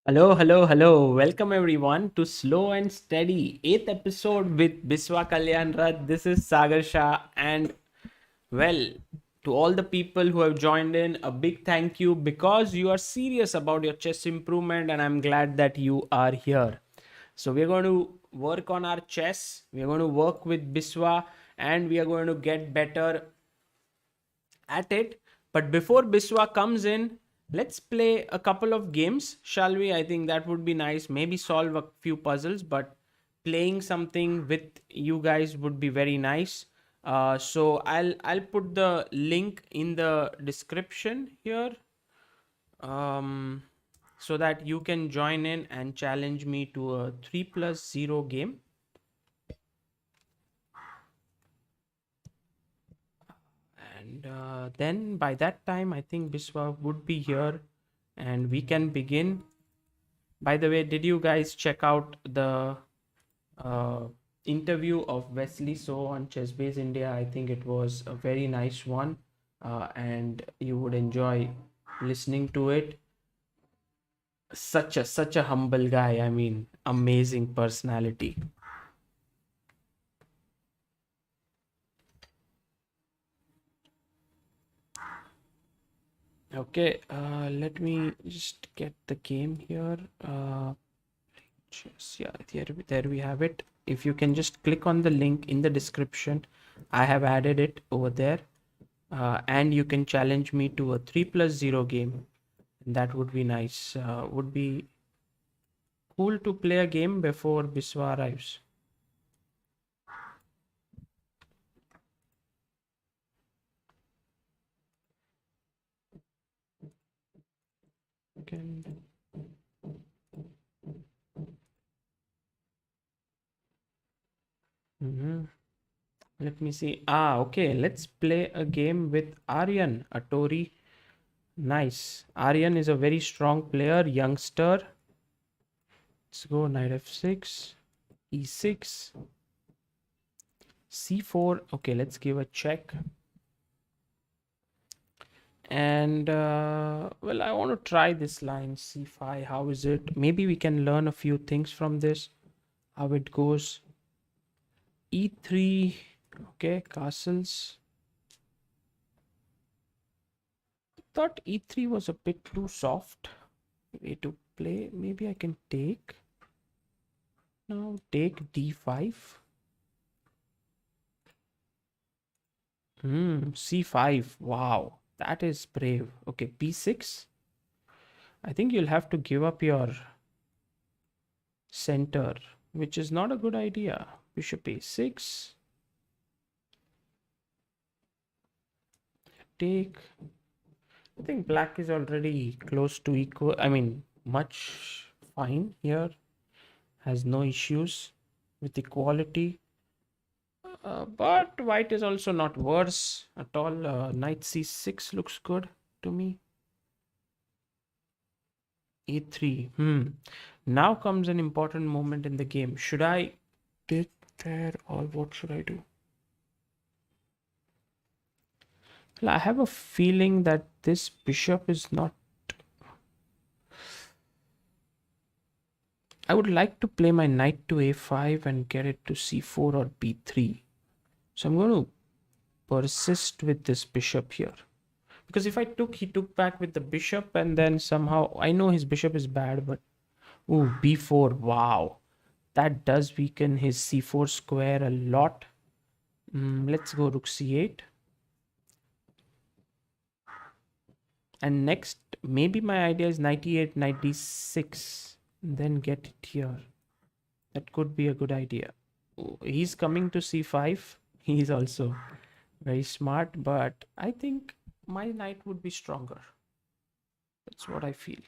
Hello, hello, hello. Welcome everyone to Slow and Steady, 8th episode with Biswa Kalyanrat. This is Sagar Shah, and well, to all the people who have joined in, a big thank you because you are serious about your chess improvement, and I'm glad that you are here. So we're going to work on our chess. We're going to work with Biswa, and we are going to get better at it. But before Biswa comes in, let's play a couple of games, shall we? I think that would be nice. Maybe solve a few puzzles, but playing something with you guys would be very nice. So I'll put the link in the description here, um, so that you can join in and challenge me to a 3+0 game. And then by that time, I think Biswa would be here and we can begin. By the way, did you guys check out the uh, interview of Wesley So on Chessbase India? I think it was a very nice one, and you would enjoy listening to it. Such a humble guy. I mean, amazing personality. Okay, let me just get the game here. Yeah, there we have it. If you can just click on the link in the description, I have added it over there. And you can challenge me to a 3+0 game. That would be nice. Would be cool to play a game before Biswa arrives. Can... Let me see. Okay. Let's play a game with Aryan, a Tori. Nice. Aryan is a very strong player, youngster. Let's go knight f6, e6, c4. Okay, let's give a check. And well, I want to try this line c5. How is it? Maybe we can learn a few things from this, how it goes. e3. Okay, castles. Thought e3 was a bit too soft way to play. Maybe I can take. Now take d5. C5. Wow, that is brave. Okay, b6. I think you'll have to give up your center, which is not a good idea. Bishop a6. Take. I think black is already close to equal. I mean, much fine here. Has no issues with equality. But white is also not worse at all. Knight c6 looks good to me. e3. Now comes an important moment in the game. Should I take there or what should I do? Well, I have a feeling that this bishop is not. I would like to play my knight to a5 and get it to c4 or b3. So I'm going to persist with this bishop here. Because if he took back with the bishop and then somehow, I know his bishop is bad, but ooh, b4, wow. That does weaken his c4 square a lot. Let's go rook c8. And next, maybe my idea is knight e8, knight d6, then get it here. That could be a good idea. Oh, he's coming to c5. He's also very smart, but I think my knight would be stronger. That's what I feel.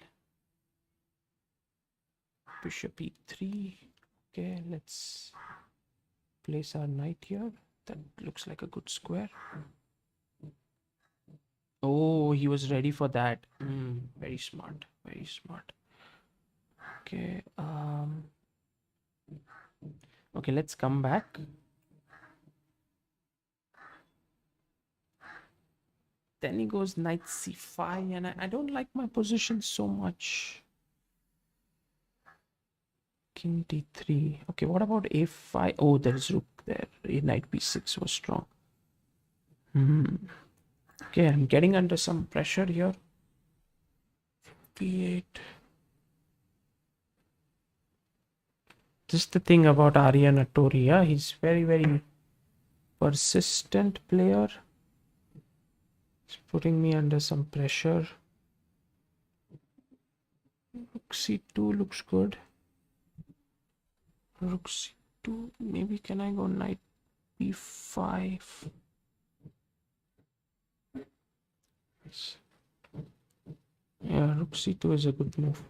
Bishop e3. Okay, let's place our knight here. That looks like a good square. Oh, he was ready for that. Very smart. Very smart. Okay. Okay, let's come back. Then he goes knight c5, and I don't like my position so much. king d3. Okay, what about a5? Oh, there's rook there. A knight b6 was strong. Okay, I'm getting under some pressure here. b8. This is the thing about Arya Natori, yeah? He's very, very persistent player. It's putting me under some pressure. Rook c2 looks good. Rook c2. Maybe can I go knight b5? Yeah, rook c2 is a good move.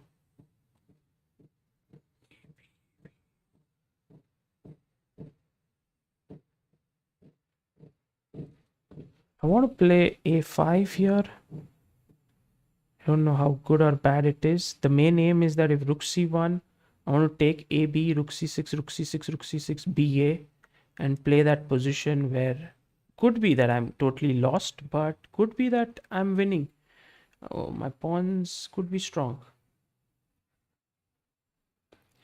I want to play a5 here. I don't know how good or bad it is. The main aim is that if rook c1, I want to take ab, rook c6, rook c6, rook c6, ba, and play that position where could be that I'm totally lost, but could be that I'm winning. Oh, my pawns could be strong.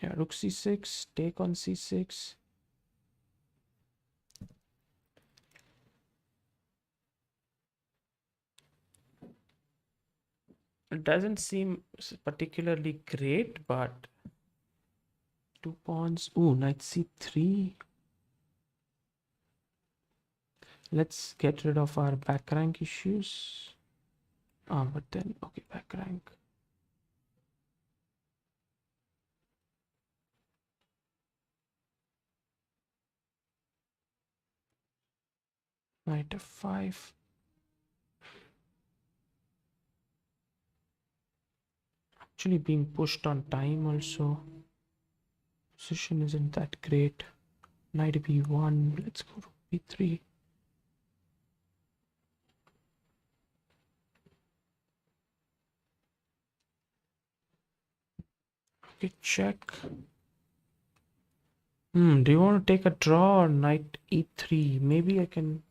Yeah, rook c6, take on c6. It doesn't seem particularly great, but two pawns. Ooh, knight c3. Let's get rid of our back rank issues. But then, okay, back rank. Knight f5. Actually being pushed on time also. Position isn't that great. Knight b1. Let's go to b3. Okay, check. Do you want to take a draw or knight e3? Maybe I can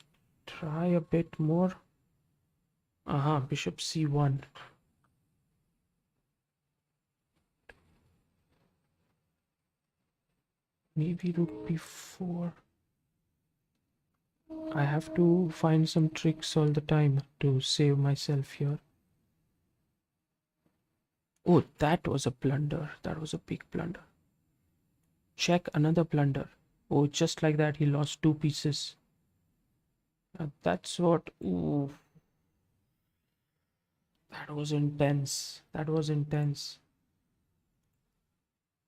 try a bit more. Bishop c1. Maybe rook b4. I have to find some tricks all the time to save myself here. Oh, that was a blunder. That was a big blunder. Check, another blunder. Oh, just like that, he lost two pieces. That's what. Ooh. That was intense. That was intense.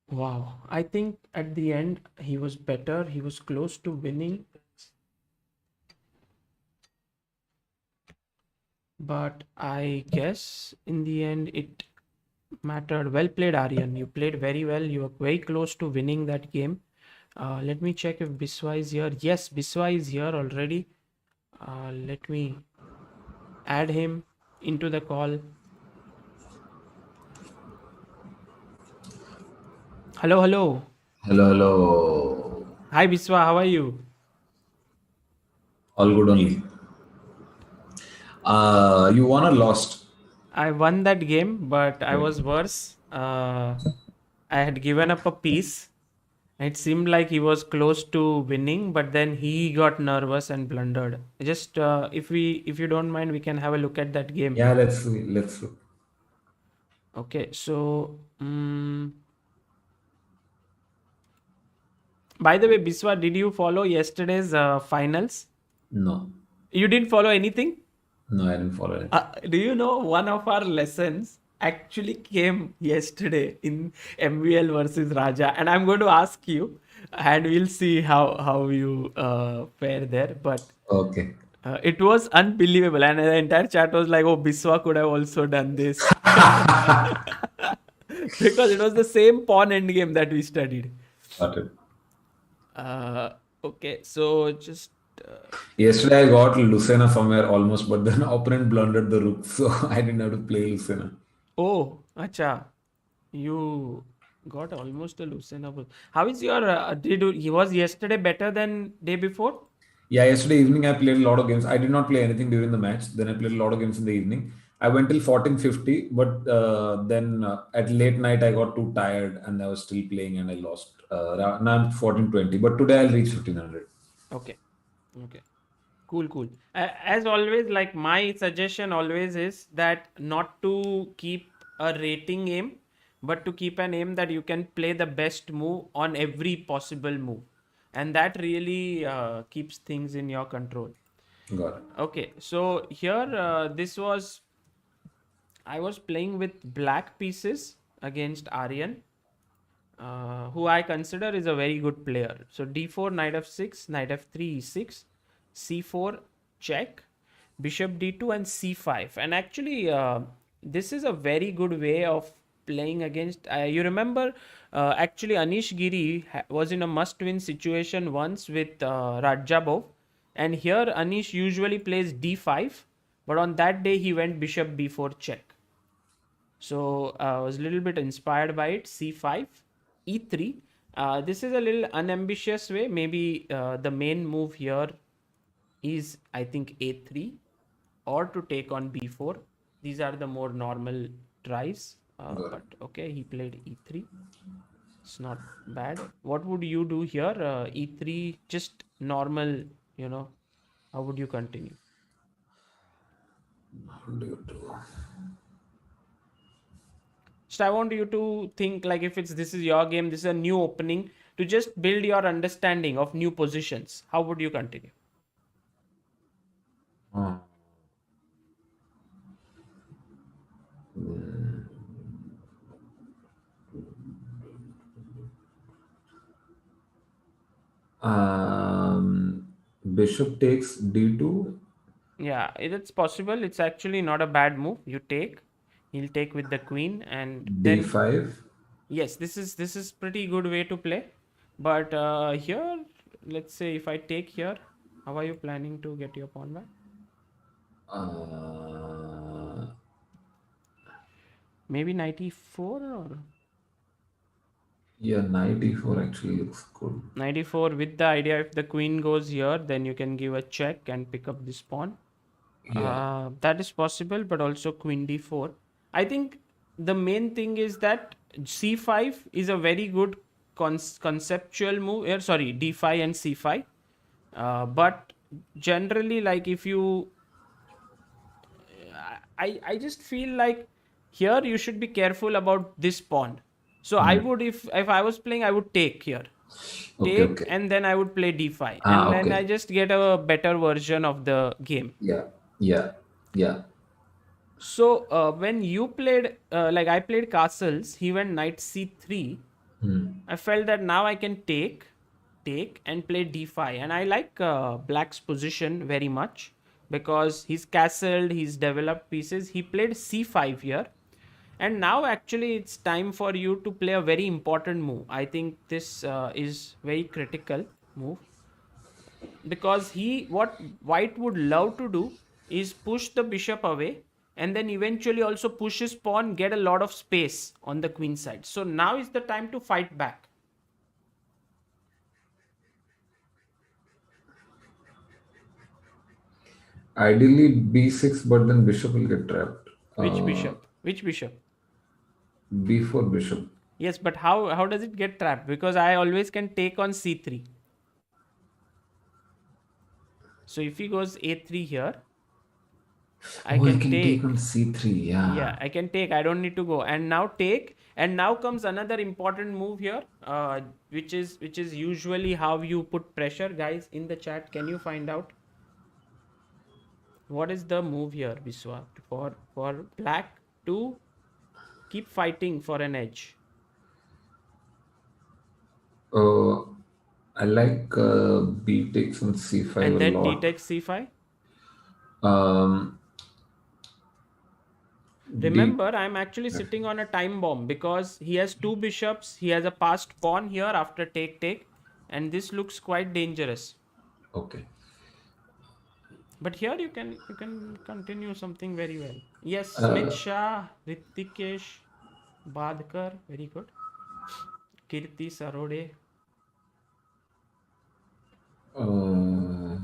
Wow. I think at the end, he was better. He was close to winning. But I guess in the end, it mattered. Well played, Aryan. You played very well. You were very close to winning that game. Let me check if Biswa is here. Yes, Biswa is here already. Let me add him into the call. Hello, hello. Hello, hello. Hi, Biswa. How are you? All good only. You won or lost? I won that game, but I was worse. I had given up a piece. It seemed like he was close to winning, but then he got nervous and blundered. Just if you don't mind, we can have a look at that game. Yeah, let's look. Okay, so by the way, Biswa, did you follow yesterday's finals? No, You didn't follow anything? no, I didn't follow anything. Do you know one of our lessons actually came yesterday in MVL versus Raja, and I'm going to ask you, and we'll see how you fare there. But Okay. it was unbelievable, and the entire chat was like, "Oh, Biswa could have also done this," because it was the same pawn endgame that we studied. Got it. Uh, okay, so just Yesterday I got Lucena somewhere almost, but then opponent blundered the rook, so I didn't have to play Lucena. oh, acha. You got almost a loosenable. How is your he was yesterday better than day before? Yeah, yesterday evening I played a lot of games. I did not play anything during the match. Then I played a lot of games in the evening. I went till 1450, but then at late night I got too tired and I was still playing and I lost. Now I'm 1420, but today I'll reach 1500. Okay. Okay. Cool, cool. As always, like my suggestion always is that not to keep a rating aim, but to keep an aim that you can play the best move on every possible move. And that really keeps things in your control. Got it. Okay, so here I was playing with black pieces against Aryan, who I consider is a very good player. So d4, knight f6, knight f3, e6, c4, check, bishop d2, and c5. And actually, this is a very good way of playing against. You remember, actually, Anish Giri was in a must-win situation once with Rajabov, and here Anish usually plays d5, but on that day he went bishop b4 check. So I was a little bit inspired by it. C5, E3. This is a little unambitious way. Maybe the main move here is, I think, A3 or to take on B4. These are the more normal tries. Got it. But okay, he played E3. It's not bad. What would you do here? E3, just normal, you know. How would you continue? How do you do? So I want you to think like if it's this is your game, this is a new opening, to just build your understanding of new positions. How would you continue? Uh, um, Bishop takes d2, Yeah, it's possible. It's actually not a bad move. You take, he'll take with the queen, and then d5. yes, this is pretty good way to play. But here, let's say if I take here, how are you planning to get your pawn back? Uh, Maybe 94 or yeah, knight e4 actually looks good. 94 with the idea if the queen goes here, then you can give a check and pick up this pawn. Yeah, That is possible, but also queen d4. I think the main thing is that c5 is a very good conceptual move. Sorry, d5 and c5. But generally, like if you, I just feel like here you should be careful about this pawn. So I would, if I was playing, I would take here, okay, take, okay. and then I would play d5, and then I Okay. just get a better version of the game. Yeah, yeah, yeah. So when you played, like I played castles, he went knight c3. I felt that now I can take, and play d5, and I like Black's position very much because he's castled, he's developed pieces. He played c5 here, and now actually it's time for you to play a very important move. I think this is very critical move because he what white would love to do is push the bishop away and then eventually also push his pawn, get a lot of space on the queen side. So now is the time to fight back. Ideally b6, but then bishop will get trapped. Which bishop? Which bishop? B4 bishop. Yes, but how does it get trapped? Because I always can take on c3. So if he goes a3 here, I Oh, he can can take on take. c3. Yeah, Yeah. I can take. I don't need to go. And now take. And now comes another important move here, which is usually how you put pressure. Guys in the chat, can you find out what is the move here, Biswa, for black to keep fighting for an edge, Uh, I like b takes on c5 and a then t lot. takes c5. Um, d. Remember, I'm actually sitting on a time bomb because he has two bishops. He has a passed pawn here after take, and this looks quite dangerous. Okay. But here you can continue something very well. Yes, Smith, Uh, Shah, Ritikesh, Badkar, very good. Kirti Sarode. uh,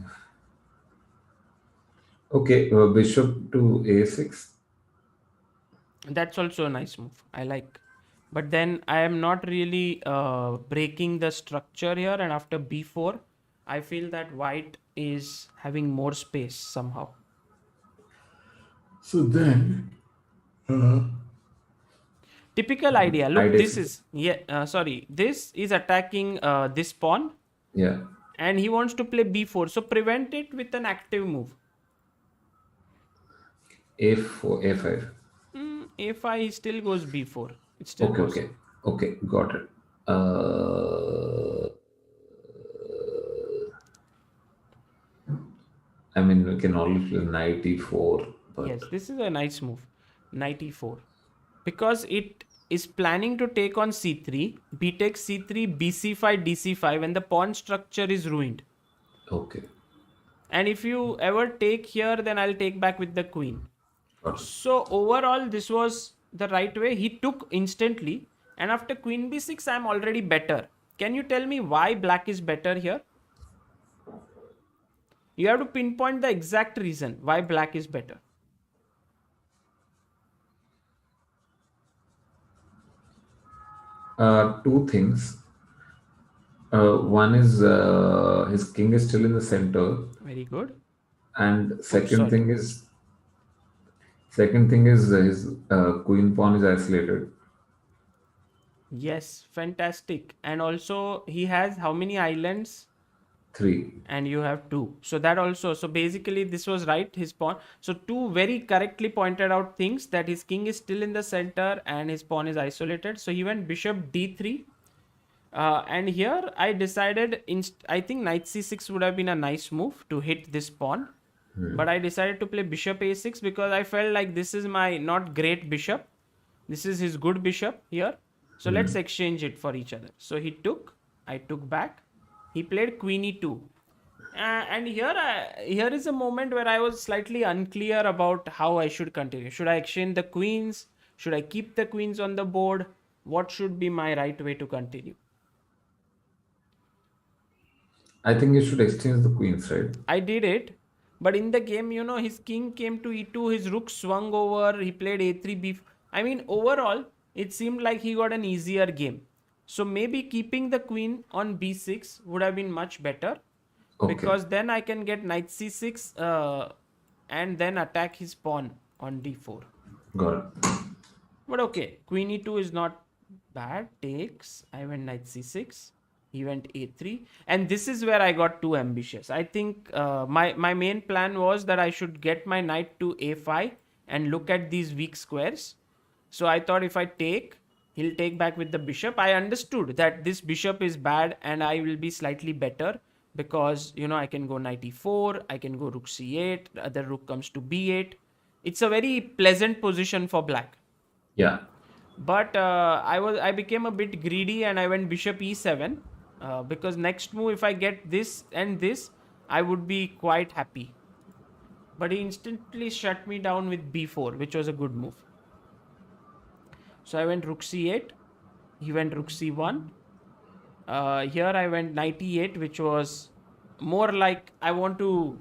okay. Bishop to a6. That's also a nice move. I like. But then I am not really breaking the structure here. And after b4, I feel that white is having more space somehow. So then, Typical idea. knight Look, this is, is, yeah, sorry, this is attacking this pawn yeah, and he wants to play b4. So prevent it with an active move. a4, a5. a5, he still goes b4. It's still Okay, possible. okay, okay, got it. Uh, I mean, we can always play knight e4, but Yes, this is a nice move. Knight e4. Because it is planning to take on c3, b takes c3, bc5, dc5, and the pawn structure is ruined. okay, And if you ever take here, then I'll take back with the queen. got it. So overall, this was the right way. He took instantly, and after queen b6, I'm already better. Can you tell me why black is better here? You have to pinpoint the exact reason why black is better. Two things. One is his king is still in the center, Very good. and Oops, sorry. second thing is his queen pawn is isolated. Yes, fantastic. And also, he has how many islands? Three. And you have two. So that also, so basically, this was right, his pawn. So, two very correctly pointed out things, that his king is still in the center and his pawn is isolated. So, he went bishop d3. And here I decided, I think knight c6 would have been a nice move to hit this pawn. But I decided to play bishop a6 because I felt like this is my not great bishop. This is his good bishop here. So let's exchange it for each other. So he took, I took back. He played queen e2. And here is a moment where I was slightly unclear about how I should continue. Should I exchange the queens? Should I keep the queens on the board? What should be my right way to continue? I think you should exchange the queens, right? I did it, but in the game, his king came to e2, his rook swung over, he played a3, b. I mean, overall, it seemed like he got an easier game. So maybe keeping the queen on b6 would have been much better, Okay, because then I can get knight c6 and then attack his pawn on d4. got it. But okay, queen e2 is not bad. Takes. I went knight c6. He went a3. And this is where I got too ambitious. I think my main plan was that I should get my knight to a5 and look at these weak squares. So I thought if I take, he'll take back with the bishop. I understood that this bishop is bad and I will be slightly better because, I can go knight e4, I can go rook c8, the other rook comes to b8. It's a very pleasant position for black. Yeah, But I became a bit greedy and I went bishop e7 because next move, if I get this and this, I would be quite happy. But he instantly shut me down with b4, which was a good move. So I went rook c8. He went rook c1. Here I went knight e8, which was more like I want to,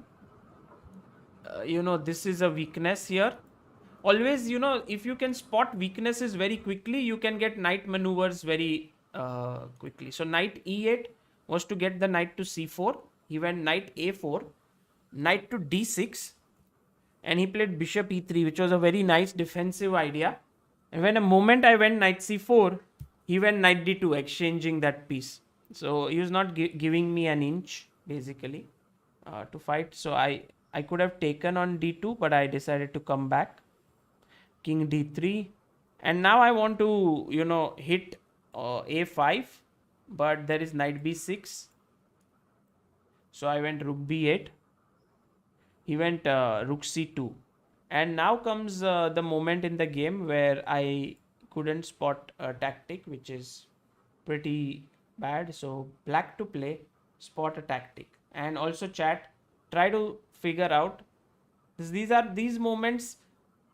this is a weakness here. Always, if you can spot weaknesses very quickly, you can get knight maneuvers very quickly. So knight e8 was to get the knight to c4. He went knight a4, knight to d6, and he played bishop e3, which was a very nice defensive idea. And when a moment I went knight c4, he went knight d2, exchanging that piece. So he was not giving me an inch, basically, to fight. So I could have taken on d2, but I decided to come back. King d3. And now I want to, hit a5, but there is knight b6. So I went rook b8. He went rook c2. And now comes the moment in the game where I couldn't spot a tactic, which is pretty bad. So black to play, spot a tactic. And also chat, try to figure out. These are these moments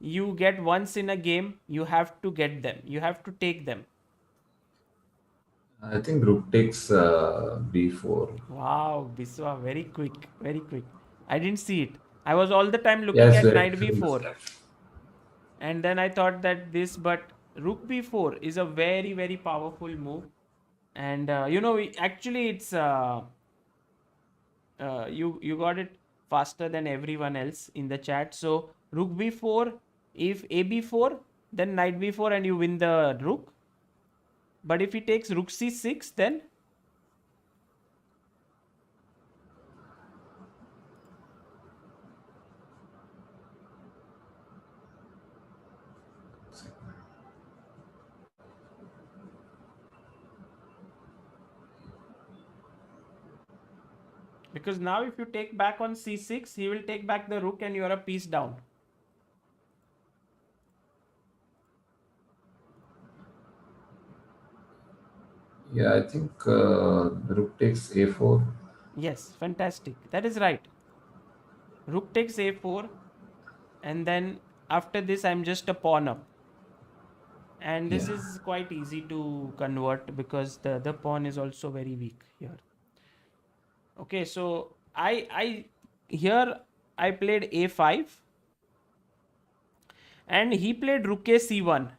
you get once in a game. You have to get them. You have to take them. I think rook takes b4. Wow, Biswa, very quick, very quick. I didn't see it. I was all the time looking Yes, at very knight true. b4. And then I thought that this, but rook b4 is a very, very powerful move. And actually it's you got it faster than everyone else in the chat. So rook b4, if a b4, then knight b4, and you win the rook. But if he takes rook c6, then because now if you take back on c6, he will take back the rook and you are a piece down. Yeah, I think rook takes a4. Yes, fantastic. That is right. Rook takes a4, and then after this, I'm just a pawn up. And this Yeah. is quite easy to convert because the other pawn is also very weak here. Okay, so I here I played a5 and he played rook a c1.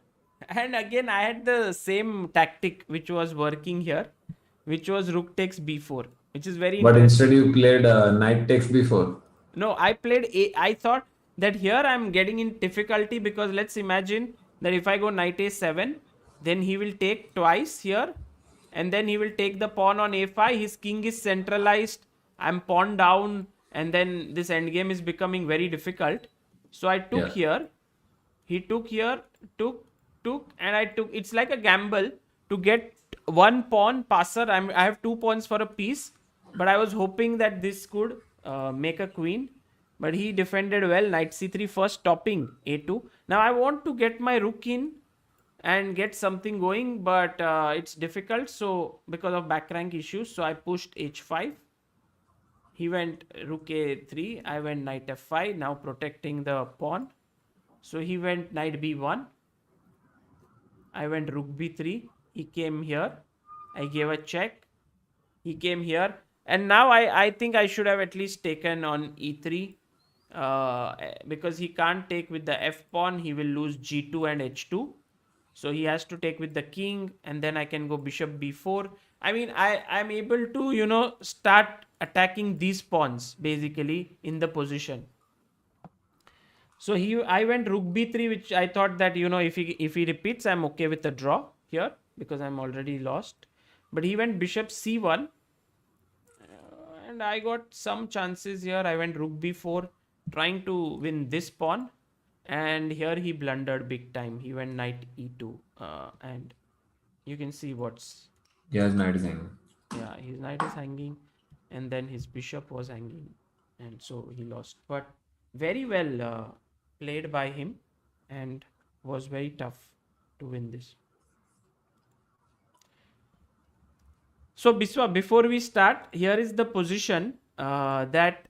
And again, I had the same tactic which was working here, which was rook takes b4, which is very But instead interesting. you played knight takes before. No, I played a. I thought that here I'm getting in difficulty because let's imagine that if I go knight a7, then he will take twice here, and then he will take the pawn on a5. His king is centralized. I'm pawn down, and then this endgame is becoming very difficult. So I took Yeah. here, he took here, took, and I took. It's like a gamble to get one pawn passer. I have two pawns for a piece, but I was hoping that this could make a queen. But he defended well. Knight c3 first, stopping a2. Now I want to get my rook in and get something going, but it's difficult. So because of back rank issues, so I pushed h5. He went rook a3. I went knight f5. Now protecting the pawn. So he went knight b1. I went rook b3. He came here. I gave a check. He came here. And now I think I should have at least taken on e3 because he can't take with the f pawn. He will lose g2 and h2. So he has to take with the king, and then I can go bishop b4. I mean, I'm able to, start attacking these pawns basically in the position. So I went rook b3, which I thought that if he repeats, I'm okay with the draw here because I'm already lost. But he went bishop c1, and I got some chances here. I went rook b4, trying to win this pawn, and here he blundered big time. He went knight e2, and you can see what's Yeah, his knight is hanging. yeah, his knight is hanging, and then his bishop was hanging, and so he lost. But very well played by him, and was very tough to win this. So Biswa, before we start, here is the position that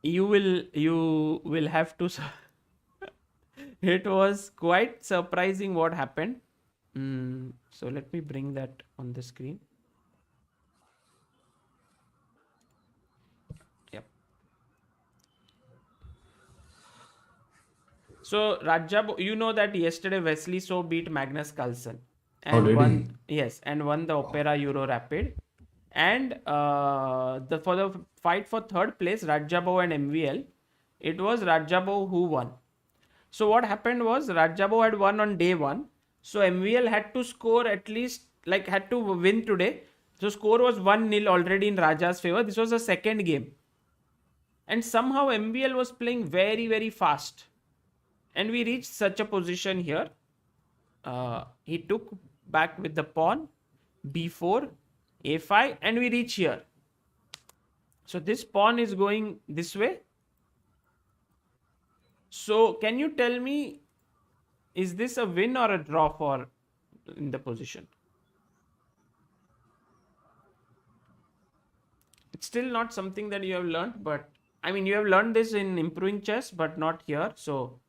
you will have to. It was quite surprising what happened. So let me bring that on the screen. Yep. So Rajab, you know that yesterday Wesley So beat Magnus Carlsen Oh, and did he? won. Yes, and won the Opera Euro Rapid. And the for the fight for third place, Rajabo and MVL, it was Rajabo who won. So what happened was Rajabo had won on day one. So MVL had to score at least, like, had to win today. So score was 1-0 already in Raja's favor. This was the second game. And somehow MVL was playing very, very fast. And we reached such a position here. He took back with the pawn, b4, a5, and we reach here. So this pawn is going this way. So can you tell me, is this a win or a draw for in the position? It's still not something that you have learned, but I mean, you have learned this in improving chess, but not here. So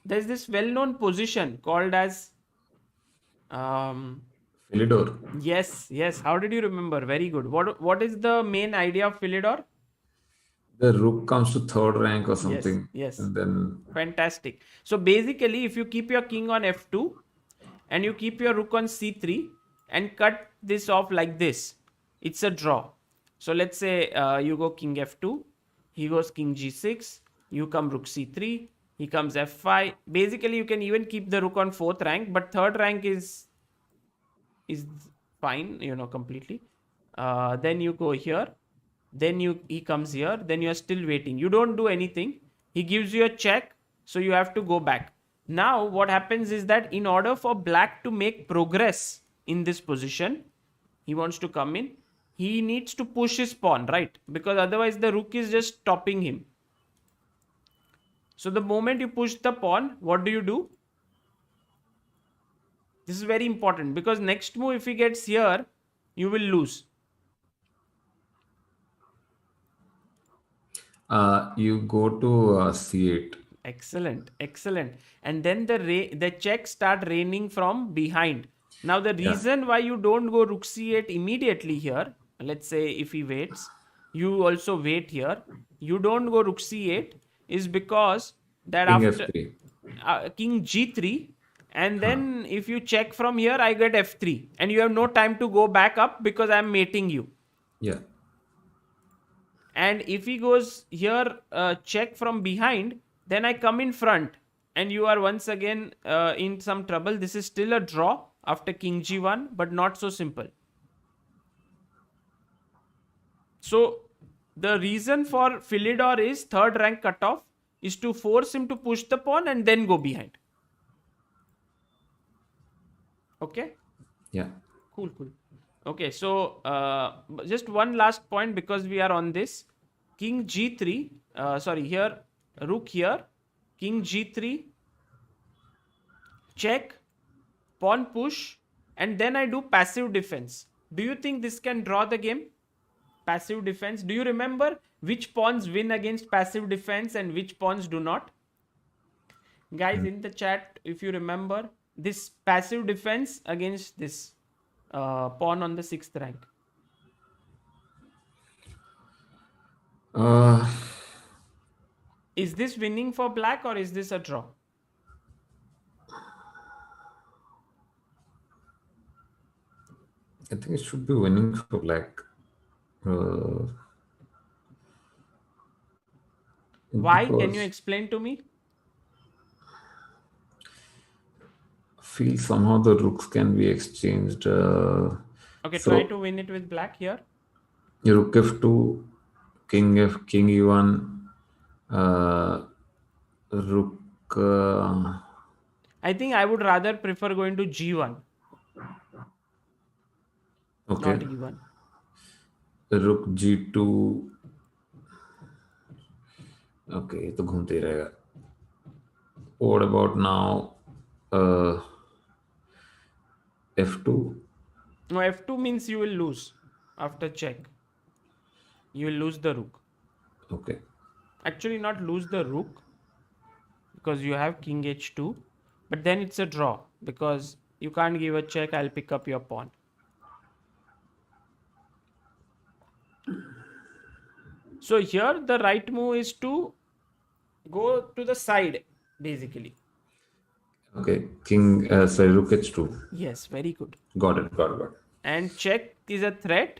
there's this well-known position called as Philidor. yes, yes. How did you remember? Very good. What is the main idea of Philidor? The rook comes to third rank or Yes, something, yes. and then Fantastic. So basically, if you keep your king on f2 and you keep your rook on c3 and cut this off like this, it's a draw. So let's say you go king f2, he goes king g6, you come rook c3, he comes f5. Basically, you can even keep the rook on fourth rank, but third rank is fine, completely. Then you go here, then he comes here, then you are still waiting, you don't do anything, he gives you a check, so you have to go back. Now what happens is that in order for black to make progress in this position, he wants to come in, he needs to push his pawn, right? Because otherwise the rook is just stopping him. So the moment you push the pawn, what do? This is very important because next move, if he gets here, you will lose. you go to c8. Excellent, excellent. And then the checks start raining from behind. Now the Yeah, reason why you don't go rook c8 immediately here, let's say if he waits, you also wait here. You don't go rook c8 is because that king after f3. king g3, and Huh. then if you check from here, I get f3, and you have no time to go back up because I'm mating you. Yeah, And if he goes here, check from behind, then I come in front, and you are once again in some trouble. This is still a draw after king g1, but not so simple. So the reason for Philidor is third rank cutoff is to force him to push the pawn and then go behind. Okay. yeah. Cool, cool. Okay, so just one last point because we are on this. King g3, sorry, here, rook here, king g3, check, pawn push, and then I do passive defense. Do you think this can draw the game? Passive defense. Do you remember which pawns win against passive defense and which pawns do not? Guys, in the chat, if you remember, this passive defense against this pawn on the sixth rank. Uh, Is this winning for black or is this a draw? I think it should be winning for black. Why? Can you Because explain to me? I feel somehow the rooks can be exchanged. Okay, try So to win it with black here. rook f2, king e1, rook. I think I would rather prefer going to g1, Okay, not e1. rook g2. Okay, ये तो घूमते ही रहेगा. What about now? F2. No, f2 means you will lose after check. You will lose the rook. Okay. Actually, not lose the rook because you have king h2, but then it's a draw because you can't give a check. I'll pick up your pawn. So here the right move is to go to the side, basically. Okay. Sorry, rook h2. Yes, very good. Got it. Got it. Got it. And check is a threat.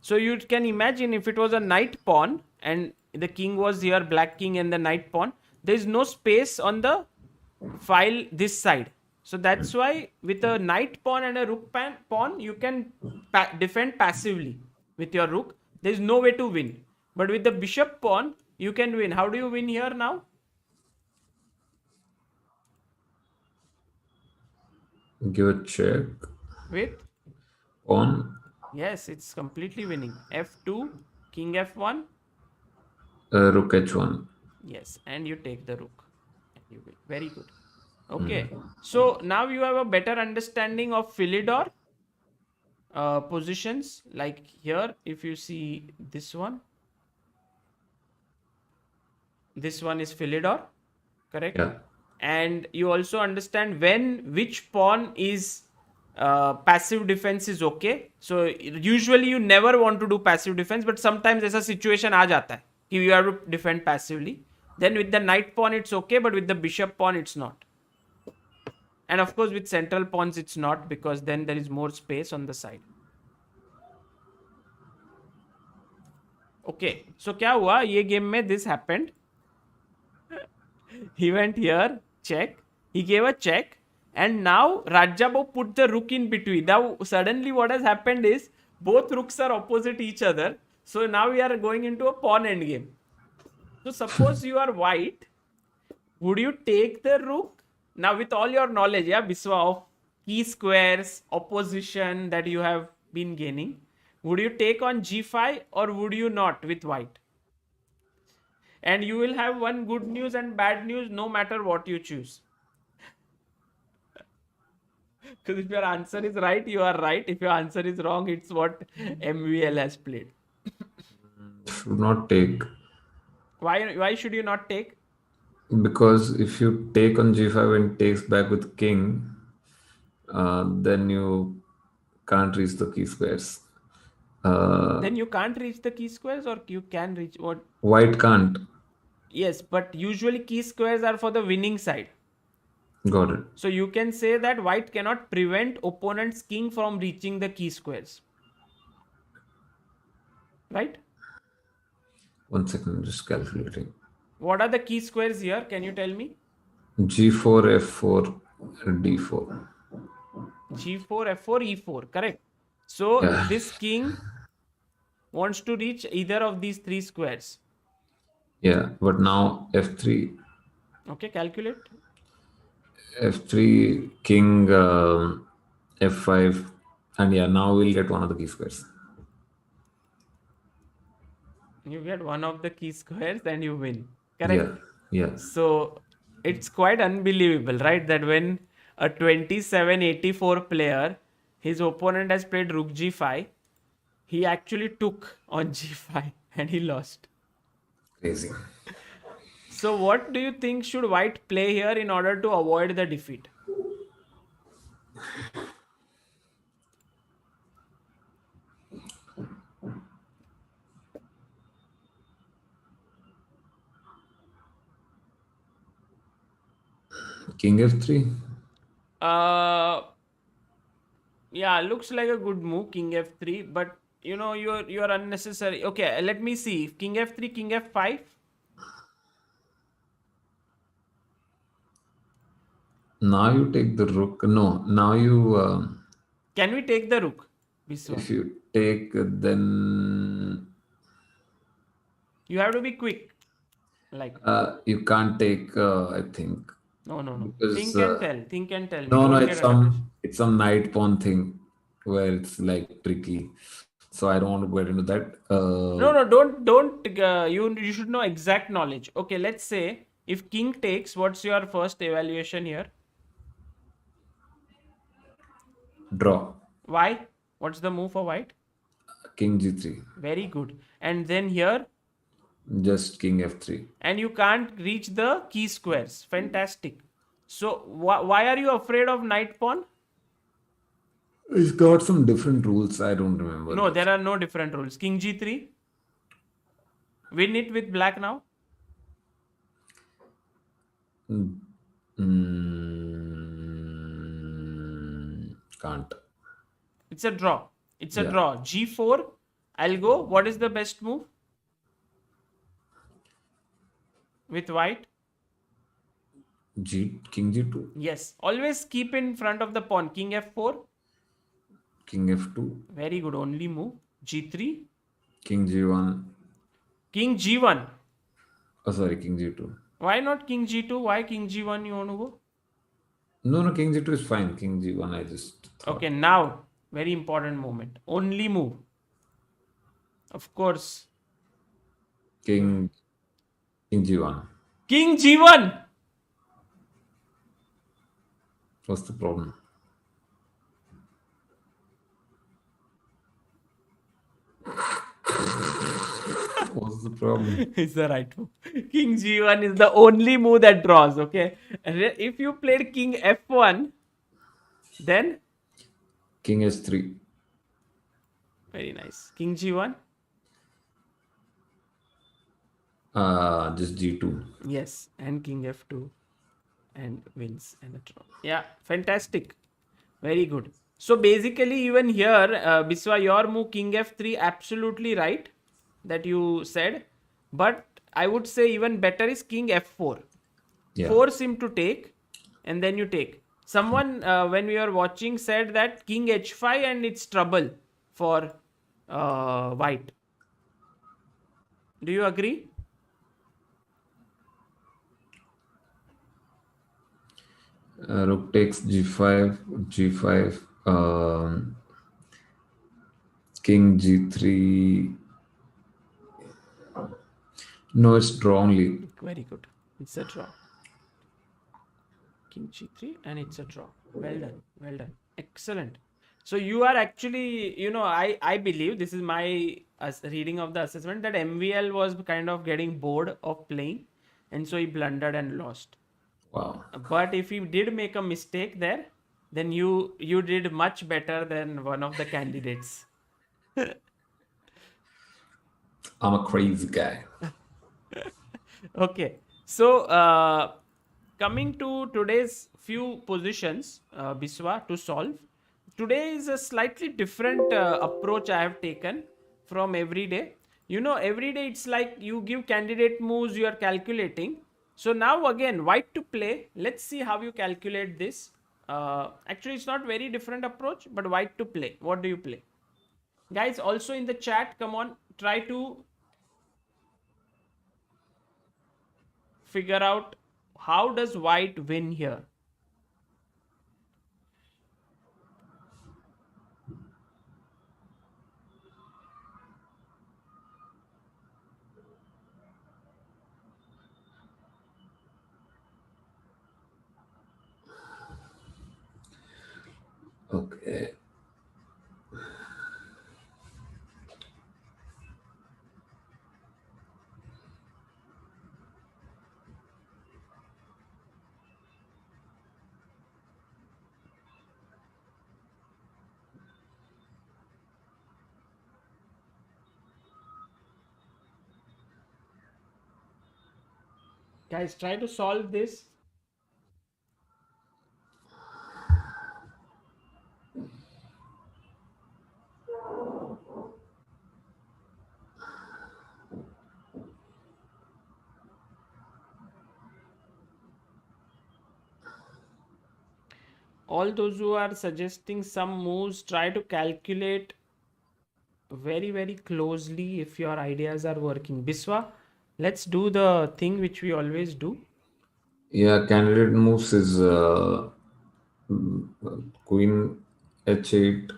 So you can imagine if it was a knight pawn and the king was here, black king and the knight pawn, there is no space on the file this side. So that's why with a knight pawn and a rook pawn, you can defend passively with your rook. There is no way to win. But with the bishop pawn, you can win. How do you win here now? Give a check. With? On Yes, it's completely winning. f2, king f1. rook h1. Yes, and you take the rook. And you win. Very good. Okay, so now you have a better understanding of Philidor positions. Like here, if you see this one is Philidor, correct? Yeah. And you also understand which pawn is passive defense is okay. So usually you never want to do passive defense, but sometimes ऐसा situation आ जाता है. You have to defend passively. Then with the knight pawn, it's okay, but with the bishop pawn, it's not. And of course, with central pawns, it's not, because then there is more space on the side. Okay, so क्या हुआ ये game में? This happened. He went here, check. He gave a check, and now Rajabo put the rook in between. Now suddenly, what has happened is both rooks are opposite each other. So now we are going into a pawn endgame. So suppose you are white, would you take the rook? Now with all your knowledge, yeah, Biswa, of key squares, opposition that you have been gaining, would you take on g5 or would you not with white? And you will have one good news and bad news no matter what you choose. Because if your answer is right, you are right. If your answer is wrong, it's what MVL has played. Should not take. Why should you not take? Because if you take on g5 and takes back with king, then you can't reach the key squares. Then you can't reach the key squares, or you can reach what? White can't. Yes, but usually key squares are for the winning side. Got it. So you can say that white cannot prevent opponent's king from reaching the key squares. Right? 1 second, just calculating. What are the key squares here? Can you tell me? g4, f4, d4. G4, F4, E4. Correct. So Yeah. this king wants to reach either of these three squares. Yeah, but now f3, Okay, calculate. f3, king, f5, and yeah, now we'll get one of the key squares. You get one of the key squares and you win. Correct. Yeah. So it's quite unbelievable, right? That when a 2784 player, his opponent has played rook g5, he actually took on g5 and he lost. Crazy. So what do you think should white play here in order to avoid the defeat? King f3. Yeah, looks like a good move, king f3, but you're unnecessary. Okay, let me see. King f3, king f5. Now you take the rook. No, now you. Can we take the rook? Biswa. If you take, then You have to be quick. Like, you can't take. I think no. because Think and tell. Think and tell me. no, Don't it's get under pressure. some knight pawn thing where it's like tricky. So I don't want to get into that. No, don't. You should know exact knowledge. Okay, let's say if king takes, what's your first evaluation here? Draw. Why? What's the move for white? King g3. Very good. And then here, Just king f3. and you can't reach the key squares. Fantastic. So why are you afraid of knight pawn? It's got some different rules. I don't remember. No, there are no different rules. King g3. Win it with black now. Can't. It's a draw. It's a Yeah. draw. G4. I'll go. What is the best move? With white? King g2. Yes. Always keep in front of the pawn. King f4. King f2. Very good. Only move. G3. King g1. King g1. Oh, sorry, king g2. Why not king g2? Why king g1 you want to go? No, king g2 is fine. King g1, I just thought. Okay, now, very important moment. Only move. Of course. King g1. King g1. What's the problem? What's the problem? It's the right move. King g1 is the only move that draws, okay? If you played king f1, then? King s3. Very nice. King g1. Just G2. Yes, and king f2 and wins and a draw. Yeah, fantastic. Very good. So basically, even here, Biswa, your move king f3, absolutely right that you said. But I would say even better is king f4. Yeah. Force him to take, and then you take. Someone, when we were watching, said that king h5 and it's trouble for white. Do you agree? Rook takes G5, G5, King G3. No, it's draw only. Very good. It's a draw. King g3 and it's a draw. Well done. Well done. Excellent. So you are actually, I believe this is my reading of the assessment that MVL was kind of getting bored of playing, and so he blundered and lost. Wow. But if he did make a mistake there, then you did much better than one of the candidates. I'm a crazy guy. Okay. So, coming to today's few positions, Biswa, to solve. Today is a slightly different approach I have taken from every day. Every day it's like you give candidate moves, you are calculating. So now again, white to play. Let's see how you calculate this. Actually, it's not very different approach, but white to play. What do you play? Guys, also in the chat, come on, try to figure out how does white win here. Okay. Guys, try to solve this. All those who are suggesting some moves, try to calculate very, very closely if your ideas are working. Biswa, let's do the thing which we always do. Yeah, candidate moves is Queen H8,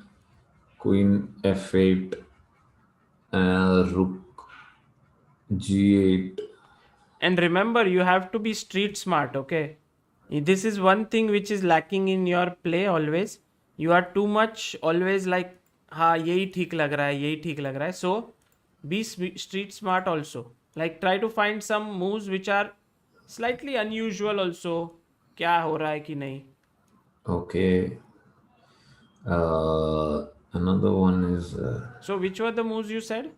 Queen F8, Rook G8. And remember, you have to be street smart, okay? This is one thing which is lacking in your play always. You are too much always like, हाँ यही ठीक लग रहा है, यही ठीक लग रहा है. So be street smart also. Like try to find some moves which are slightly unusual also. क्या हो रहा है कि नहीं. Okay. Another one is So which were the moves you said?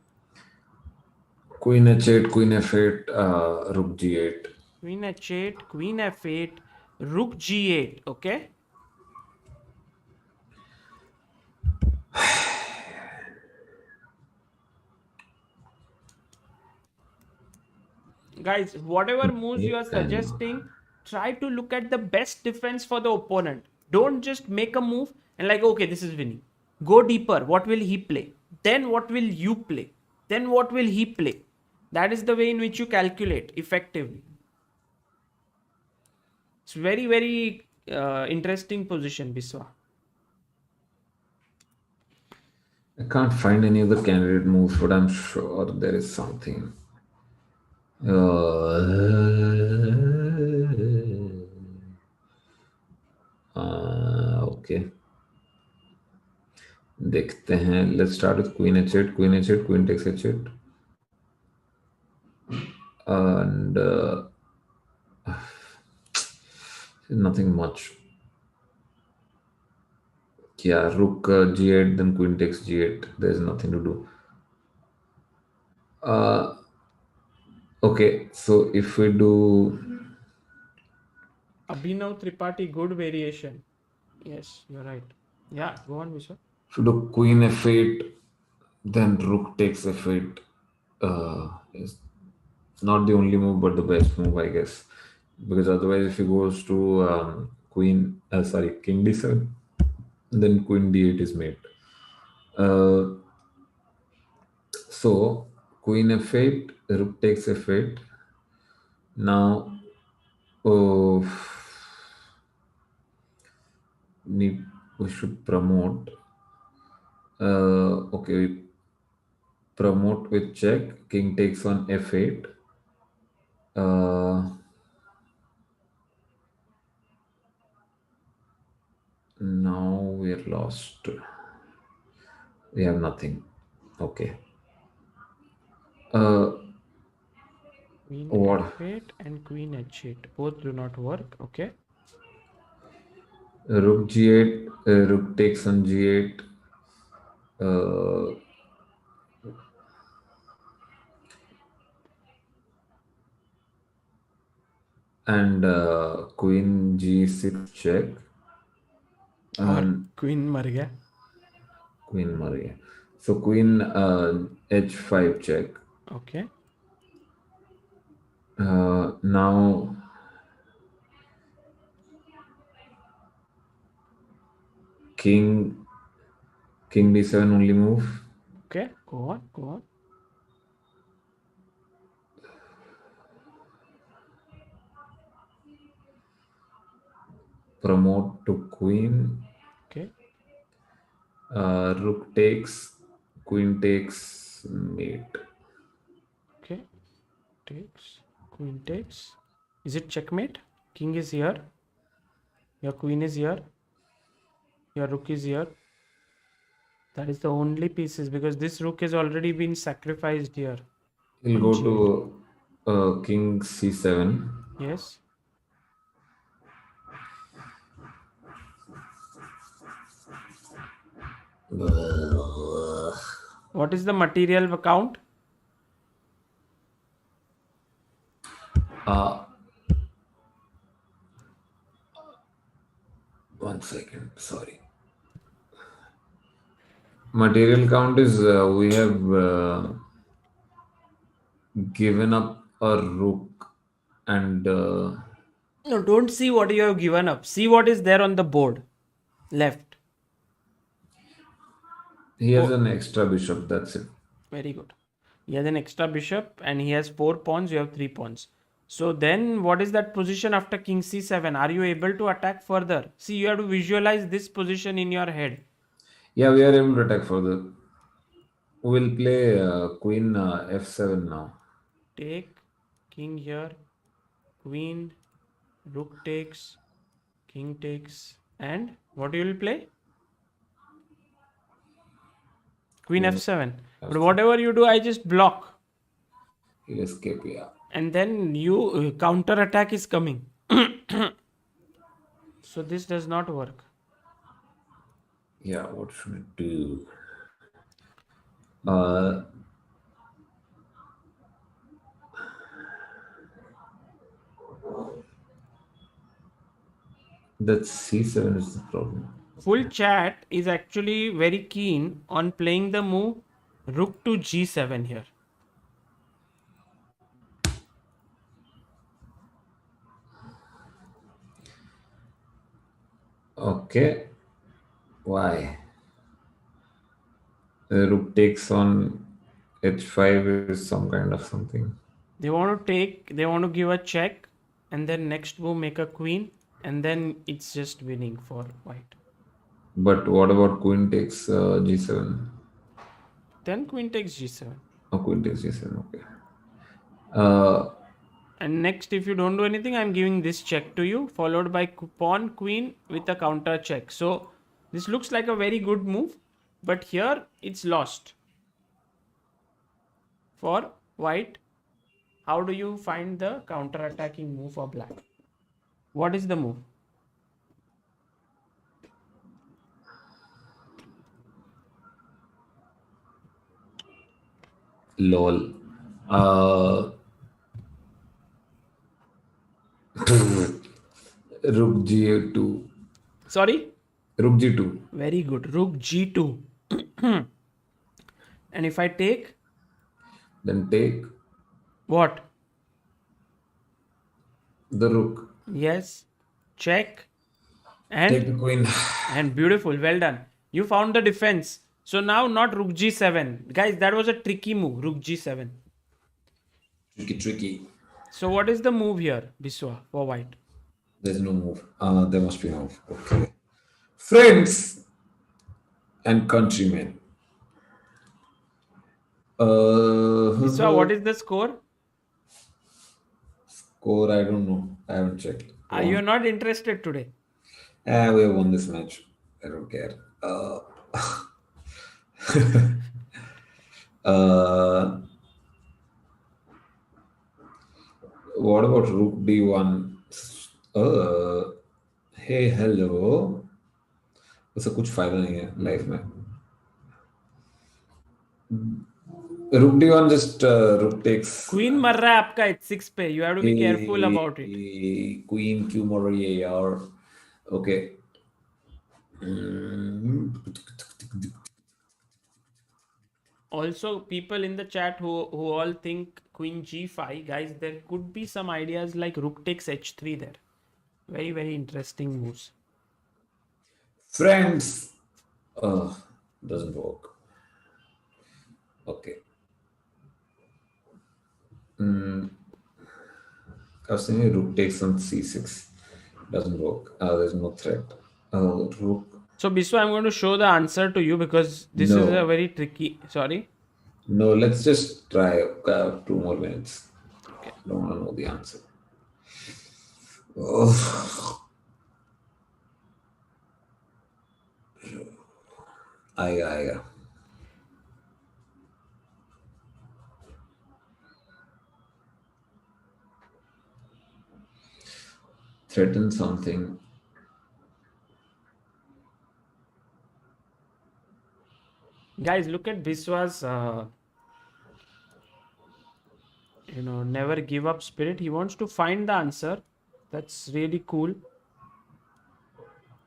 Queen H8, Queen F8, Rook G8. Queen h8, Queen f8, Rook g8. Okay. Guys, whatever moves you are And suggesting, try to look at the best defense for the opponent. Don't just make a move and like, okay, this is winning. Go deeper. What will he play? Then what will you play? Then what will he play? That is the way in which you calculate effectively. It's very, very interesting position, Biswa. I can't find any other candidate moves, but I'm sure there is something. Okay. देखते हैं. Let's start with Queen H8, Queen H8, Queen takes H8, and nothing much. Yeah, Rook G8, then Queen takes G8. There's nothing to do. Okay, so if we do Abhinav Tripathi, good variation. Yes, you're right. Yeah, go on, Vishwa. queen f8, then rook takes f8. Is not the only move, but the best move, I guess. Because otherwise, if he goes to king d7, then queen d8 is made. Uh, so queen f8, rook takes f8. Now, oh, need we should promote. Okay, we promote with check. King takes on f8. Uh, Now we're lost. We have nothing. Okay. Uh, Queen what? f8 and queen h8. Both do not work. Okay. Rook g8. Rook takes on g8. Uh, and queen g6 check. Or And queen mar gaya. queen Maria. So queen h5 check. Okay. Now king king d7 only move. Okay. Go on. Go on. Promote to queen. Okay. Rook takes. Queen takes mate. Okay. Takes. Queen takes. Is it checkmate? King is here. Your queen is here. Your rook is here. That is the only pieces because this rook has already been sacrificed here He'll on go g8. to king c7. Yes. What is the material count? Uh, 1 second. Sorry. Material count is we have given up a rook and No, don't see what you have given up. See what is there on the board. Left. he has Oh, an extra bishop. That's it. very good. He has an extra bishop and he has 4 pawns. You have 3 pawns. So then what is that position after king c7? Are you able to attack further? See, you have to visualize this position in your head. Yeah, we are able to attack further. We'll play queen f7 now. Take, king here, queen, rook takes, king takes, and what you will play? Queen Queen f7. But f7. whatever you do, I just block. He'll escape. Yeah. And then you counter attack is coming. So this does not work. Yeah. What should we do? Uh, that c7 is the problem. Full chat is actually very keen on playing the move rook to g7 here. Okay. Why? Rook takes on h5 is some kind of something. They want to give a check and then next move make a queen and then it's just winning for white. But what about queen takes g7? Then queen takes g7. Oh, queen takes g7. Okay. Uh, And next, if you don't do anything, I'm giving this check to you, followed by pawn queen with a counter check. So this looks like a very good move, but here it's lost for white. How do you find the counter attacking move for black? What is the move? lol. Uh, Rook G2. Sorry? Rook G2. Very good. Rook G2. And if I take Then take what? the rook. Yes. Check. Take And the queen. beautiful. Well done. You found the defense. So now not Rook G7. Guys, that was a tricky move. Rook G7. Tricky, tricky. So what is the move here, Biswa, for white? There's no move. There must be no move. Okay. Friends and countrymen. Biswa, what Uh, is the score? Score, I don't know. I haven't checked. Go Are you on. not interested today? We have won this match. I don't care. Uh, what about Rook D1? Hey, hello. उससे कुछ फायदा नहीं है life में. Rook D1 just Rook takes. Queen मर रहा है आपका h6 पे. You have to be careful about it. Queen क्यों मर रही है यार? Okay. Also, people in the chat who all think Queen G5, guys, there could be some ideas like Rook takes h3 there. Very, very interesting moves. Friends. Doesn't work. Okay. I was thinking Rook takes on C6. Doesn't work. There's no threat. Rook. So, Biswa, I'm going to show the answer to you because this is a No. very tricky. Sorry. No, let's just try 2 more minutes. Okay. I don't want to know the answer. Oh. आएगा. Threaten something. Guys, look at Biswa's, never give up spirit. He wants to find the answer. That's really cool.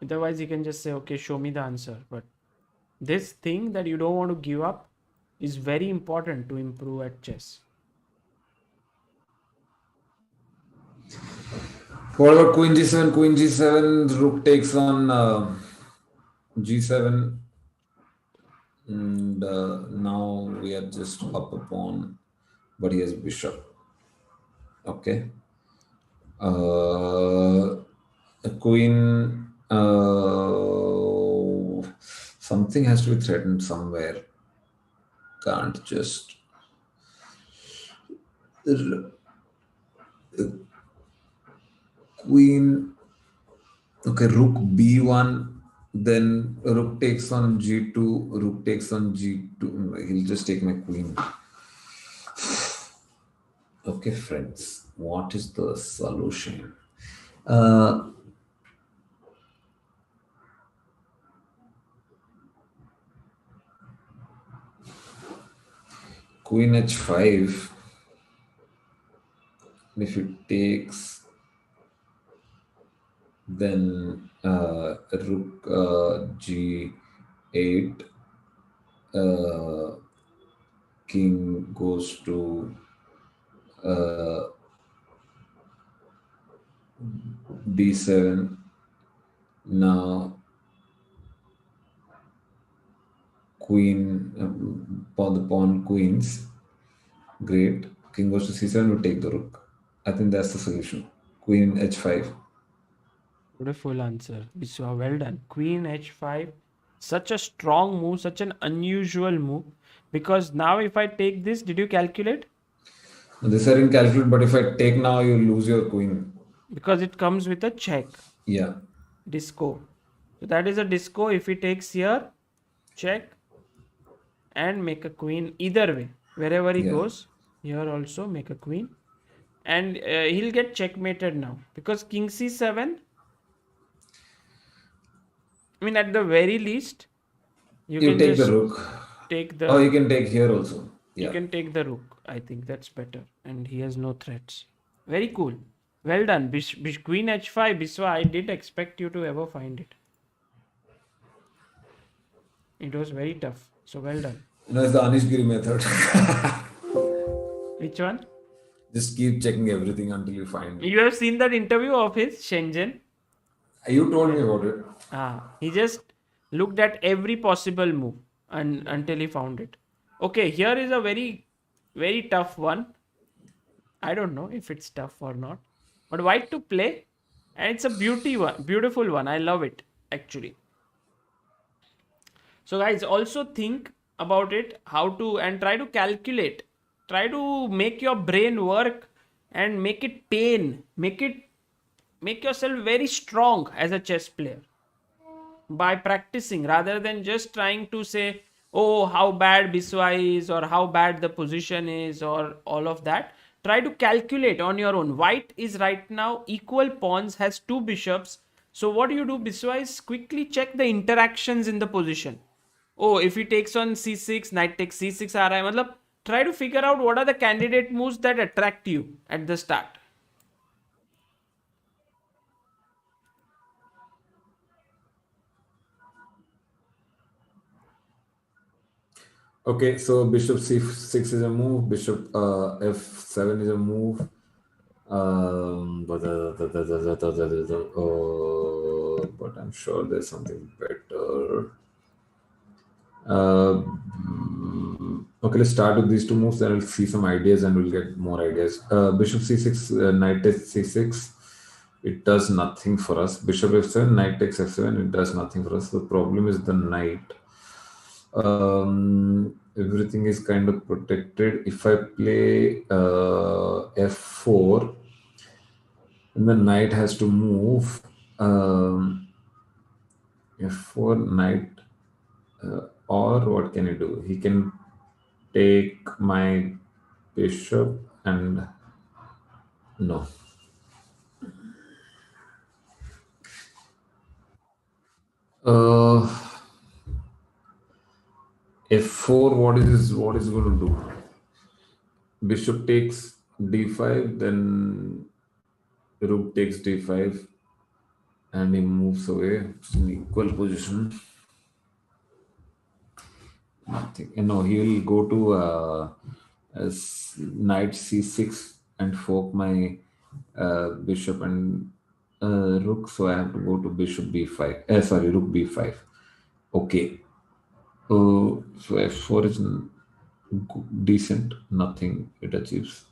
Otherwise, he can just say, okay, show me the answer. But this thing that you don't want to give up is very important to improve at chess. What about Queen G7? Queen G7, Rook takes on G7. And now we are just up a pawn, but he has bishop. Okay. Queen. Something has to be threatened somewhere. Can't just. Queen. Okay, Rook B1. Then Rook takes on G2. Rook takes on G2. He'll just take my queen. Okay, friends. What is the solution? Queen H5. If it takes, then Rook G8. King goes to D7. Now queen, the pawn queens. Great. King goes to C7, we take the rook. I think that's the solution. Queen H5. Beautiful answer. Biswa, well done. Queen H5. Such a strong move, such an unusual move. Because now if I take this, did you calculate? This I didn't calculate, but if I take now, you lose your queen. Because it comes with a check. Yeah. Disco. So that is a disco. If he takes here, check and make a queen. Either way, wherever he goes, here also make a queen. And he'll get checkmated now. Because king c7, I mean, at the very least, you can take just the rook. Take the. Oh, you can take here also. You can take the rook. I think that's better. And he has no threats. Very cool. Well done. Queen h5, Biswa. I did expect you to ever find it. It was very tough. So well done. It's the Anish Giri method. Which one? Just keep checking everything until you find. You have seen that interview of his, Shenzhen? You told me about it. He just looked at every possible move and until he found it. Okay, here is a very, very tough one. I don't know if it's tough or not, but white to play, and it's a beautiful one. I love it actually. So guys, also think about it, how to, and try to calculate, try to make your brain work and make it pain, make yourself very strong as a chess player by practicing rather than just trying to say, oh, how bad Biswa is or how bad the position is or all of that. Try to calculate on your own. White is right now equal pawns, has two bishops. So what you do, Biswa, is quickly check the interactions in the position. Oh, if he takes on c6, knight takes c6 RI, matlab, try to figure out what are the candidate moves that attract you at the start. Okay, so bishop c6 is a move, bishop f7 is a move. But I'm sure there's something better. Okay, let's start with these two moves, then we'll see some ideas and we'll get more ideas. Bishop c6, knight takes c6. It does nothing for us. Bishop f7, knight takes f7. It does nothing for us. The problem is the knight. Everything is kind of protected. If I play f4, and the knight has to move. F4 knight, or what can he do? He can take my bishop and no. Uh, F4, what is going to do? Bishop takes d5, then rook takes d5, and he moves away. It's an equal position. Nothing. No, he will go to as knight c6 and fork my bishop and rook. So I have to go to bishop b5. Sorry, rook b5. Okay. So f4 is decent. Nothing it achieves.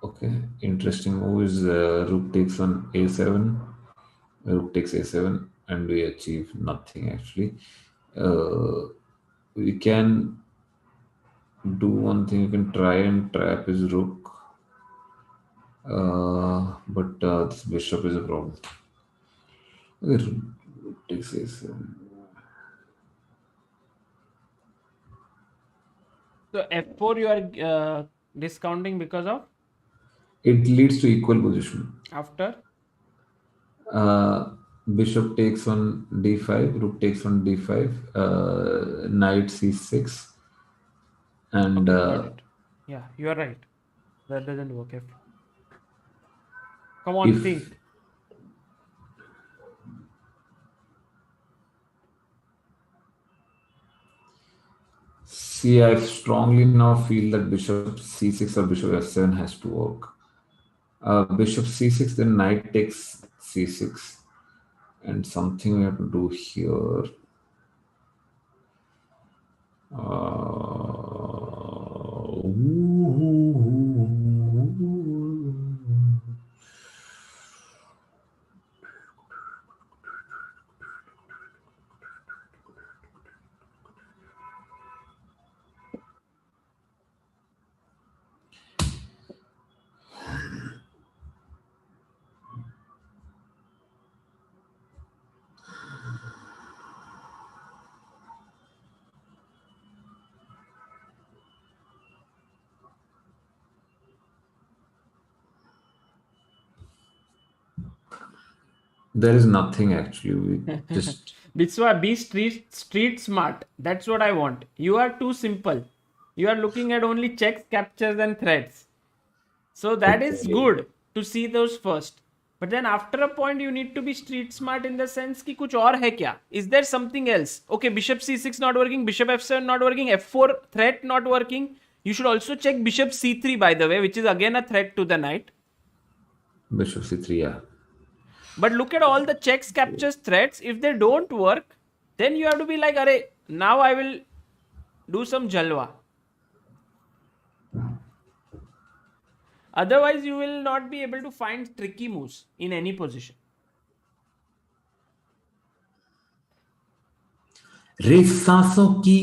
Okay, interesting move is rook takes on a7. Rook takes a7, and we achieve nothing actually. We can do one thing. You can try and trap his rook, but this bishop is a problem. Okay, rook takes a7. So f4 you are discounting because of It leads to equal position. after. Bishop takes on d5, rook takes on d5, knight c6, and Okay, got it. Yeah, you are right. That doesn't work. Come on, if think. see, I strongly now feel that bishop c6 or bishop f7 has to work. Bishop c6, then knight takes c6, and something we have to do here. There is nothing actually. We just Biswa, be street smart. That's what I want. You are too simple. You are looking at only checks, captures, and threats. So that is Okay. good to see those first. But then after a point, you need to be street smart in the sense कि कुछ और है क्या? Is there something else? Okay, bishop c6 not working, bishop f7 not working, f4 threat not working. You should also check bishop c3 by the way, which is again a threat to the knight. Bishop c3, yeah. But look at all the checks, captures, threats. If they don't work, then you have to be like, "Arey, now I will do some jalwa." Otherwise, you will not be able to find tricky moves in any position. Resaso ki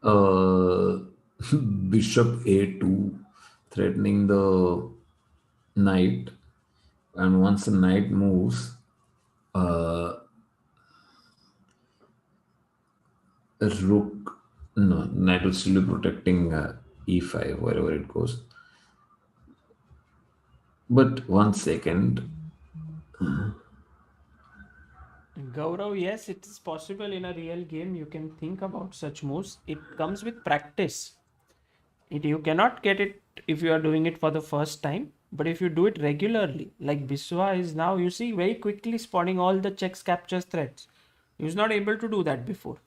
uh, bishop a2 threatening the knight, and once the knight moves, uh, rook, no, knight will still be protecting e5 wherever it goes. But 1 second. Gaurav, yes, it is possible in a real game. You can think about such moves. It comes with practice. You cannot get it if you are doing it for the first time. But if you do it regularly, like Biswa is now, you see, very quickly spotting all the checks, captures, threats. He was not able to do that before.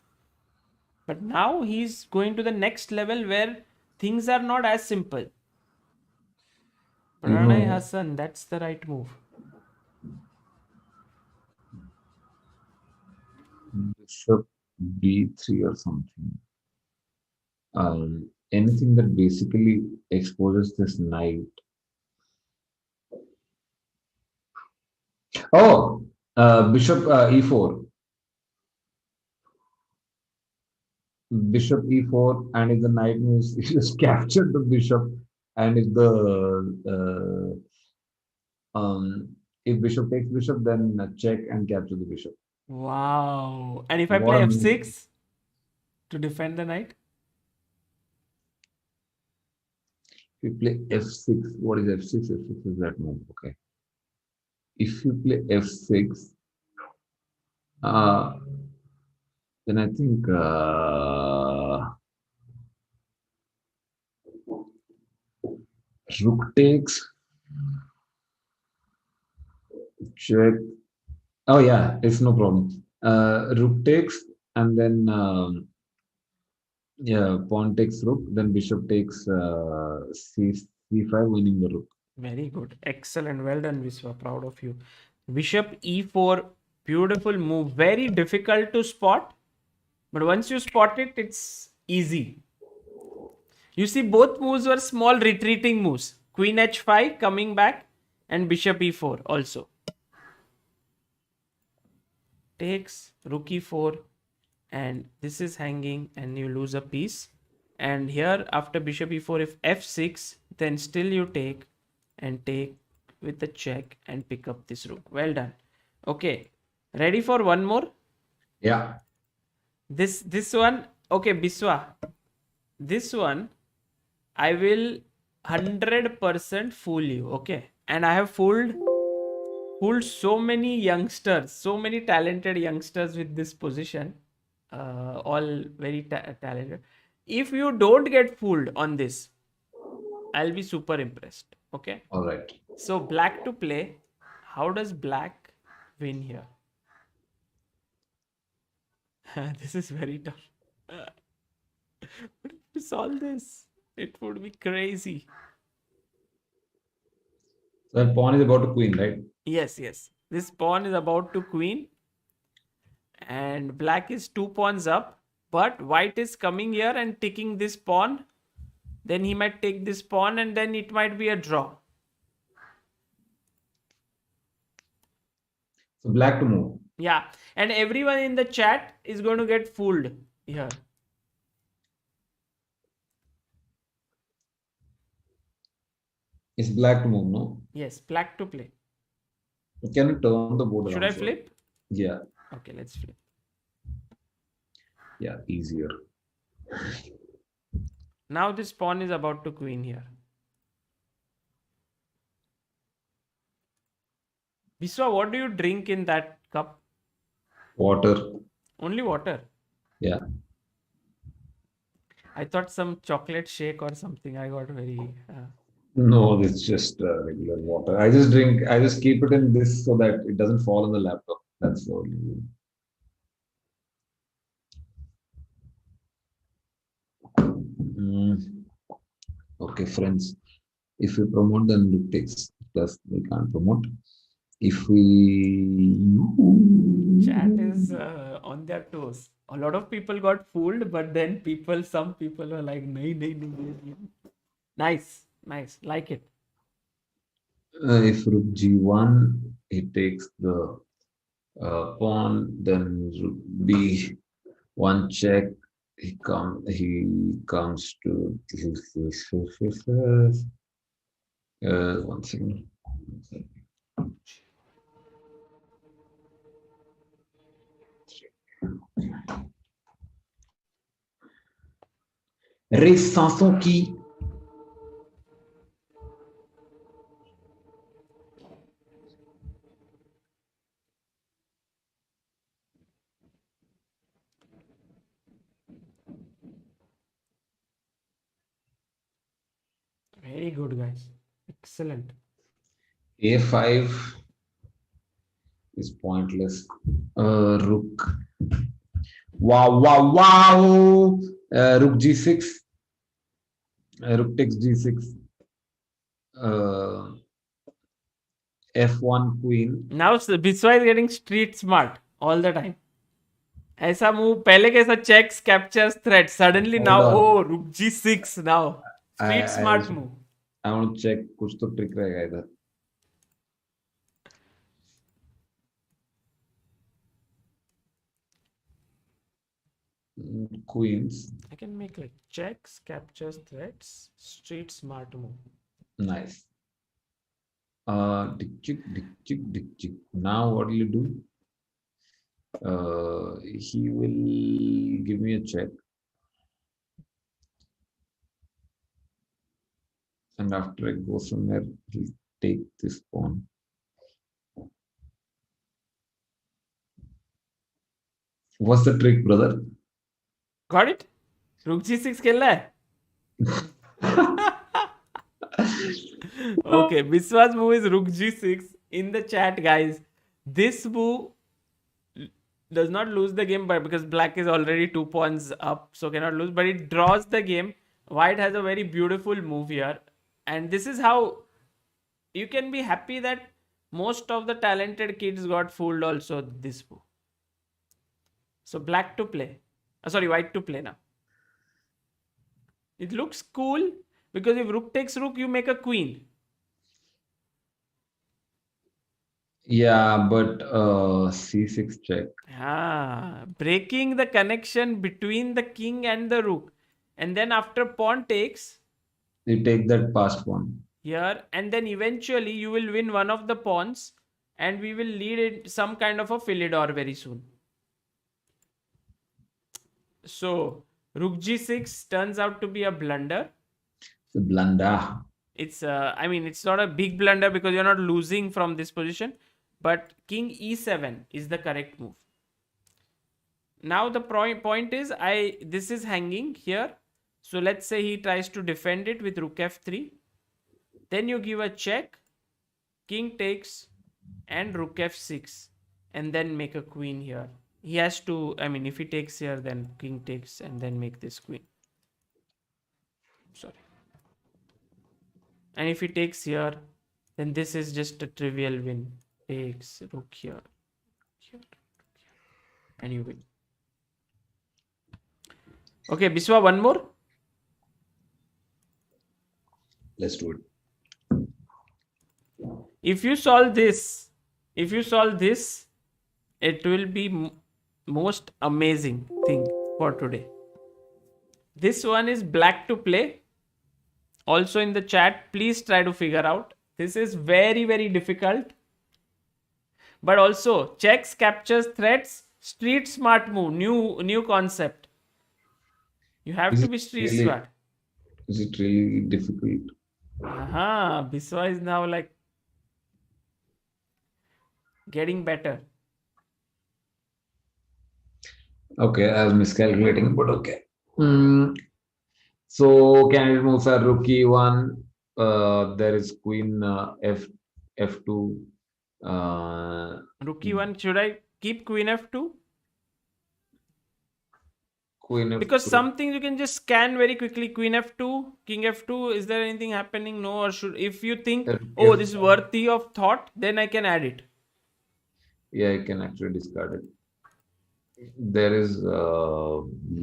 But now he's going to the next level where things are not as simple. You Pranay know, Hassan, that's the right move. bishop b3 or something. Anything that basically exposes this knight. Oh, bishop e4. Bishop e4, and if the knight moves, you just capture the bishop, and if bishop takes bishop, then check and capture the bishop. Wow. And if I What play a move! f6 to defend the knight? If you play f6, what is f6? F6 is that move. Okay. If you play f6, uh, then I think rook takes, check. Oh yeah, it's no problem. Rook takes, and then yeah, pawn takes rook, then bishop takes c5, winning the rook. Very good. Excellent. Well done, Viswa. Proud of you. Bishop e4. Beautiful move. Very difficult to spot. But once you spot it, it's easy. You see, both moves were small retreating moves. Queen h5 coming back and bishop e4 also. Takes rook e4 and this is hanging and you lose a piece. And here after bishop e4, if f6, then still you take and take with the check and pick up this rook. Well done. Okay, ready for one more? Yeah. This one, okay, Biswa. This one I will 100% fool you, okay? And I have fooled so many youngsters, so many talented youngsters with this position, all very talented. If you don't get fooled on this, I'll be super impressed. Okay. All right. So black to play. How does black win here? This is very tough. But to solve this, it would be crazy. So that pawn is about to queen, right? Yes, yes. This pawn is about to queen, and black is 2 pawns up. But white is coming here and taking this pawn. Then he might take this pawn, and then it might be a draw. So black to move. Yeah, and everyone in the chat is going to get fooled here. It's black to move, no? Yes, black to play. Can you turn the board Should around? I flip? Yeah. Okay, let's flip. Yeah, easier. Now this pawn is about to queen here. Biswa, what do you drink in that cup? Water. Only water. Yeah. I thought some chocolate shake or something. I got very. No, it's just regular water. I just keep it in this so that it doesn't fall on the laptop. That's the only reason. Mm, okay, friends. If we promote, then it takes. Plus, we can't promote. If we. Chat is on their toes. A lot of people got fooled, but then some people were like, nahi, nahi, nahi, nahi, nahi." Nice, nice, like it. If rook g1, he takes the pawn, then rook b1 check. He comes to one second. Récensons qui. Very good, guys. Excellent. A5 is pointless. Rook. Wow, wow, wow. Rook g6. Rook takes g6. Uh, f1 queen. Now Biswa is getting street smart all the time. ऐसा move पहले कैसा checks captures threat suddenly now Hold on. rook g6 now I, street I, smart move. I want to check. कुछ तो trick रहेगा इधर. Queens. I can make like checks captures threats street smart move. Nice. Dick chick. Now what will you do? He will give me a check. And after I go somewhere, he'll take this pawn. What's the trick, brother? Got it? Rook g6 खेलना है. Okay, Biswa's move is rook g6 in the chat, guys. This move does not lose the game, but because black is already 2 pawns up, so cannot lose. But it draws the game. White has a very beautiful move here, and this is how you can be happy that most of the talented kids got fooled. Also, this move. So black to play. Sorry, white to play now. It looks cool because if rook takes rook, you make a queen. Yeah, but c6 check. Breaking the connection between the king and the rook. And then after pawn takes, You take that passed pawn. here, and then eventually you will win one of the pawns, and we will lead in some kind of a philidor very soon. So rook g6 turns out to be a blunder. The blunder. It's I mean, it's not a big blunder because you're not losing from this position, but king e7 is the correct move. Now the point is, this is hanging here, so let's say he tries to defend it with rook f3. Then you give a check, king takes, and rook f6, and then make a queen here. He has to, I mean, if he takes here, then king takes, and then make this queen. Sorry. And if he takes here, then this is just a trivial win. Takes, rook here, here, and you win. Okay, Biswa, one more. Let's do it. If you solve this, it will be most amazing thing for today. This one is black to play. Also in the chat, please try to figure out. This is very, very difficult. But also checks, captures, threats, street smart move, new concept. You have to be street smart. Is it really difficult? Biswa is now like getting better. Okay, I was miscalculating, but okay. So candidate moves are rook e1. There is queen f2. Rook e1. Should I keep queen f2? Queen Because f2. some things you can just scan very quickly. Queen f2, king f2. Is there anything happening? No, or should, if you think, Rook oh, this is f1. worthy of thought, then I can add it. Yeah, I can actually discard it. There is la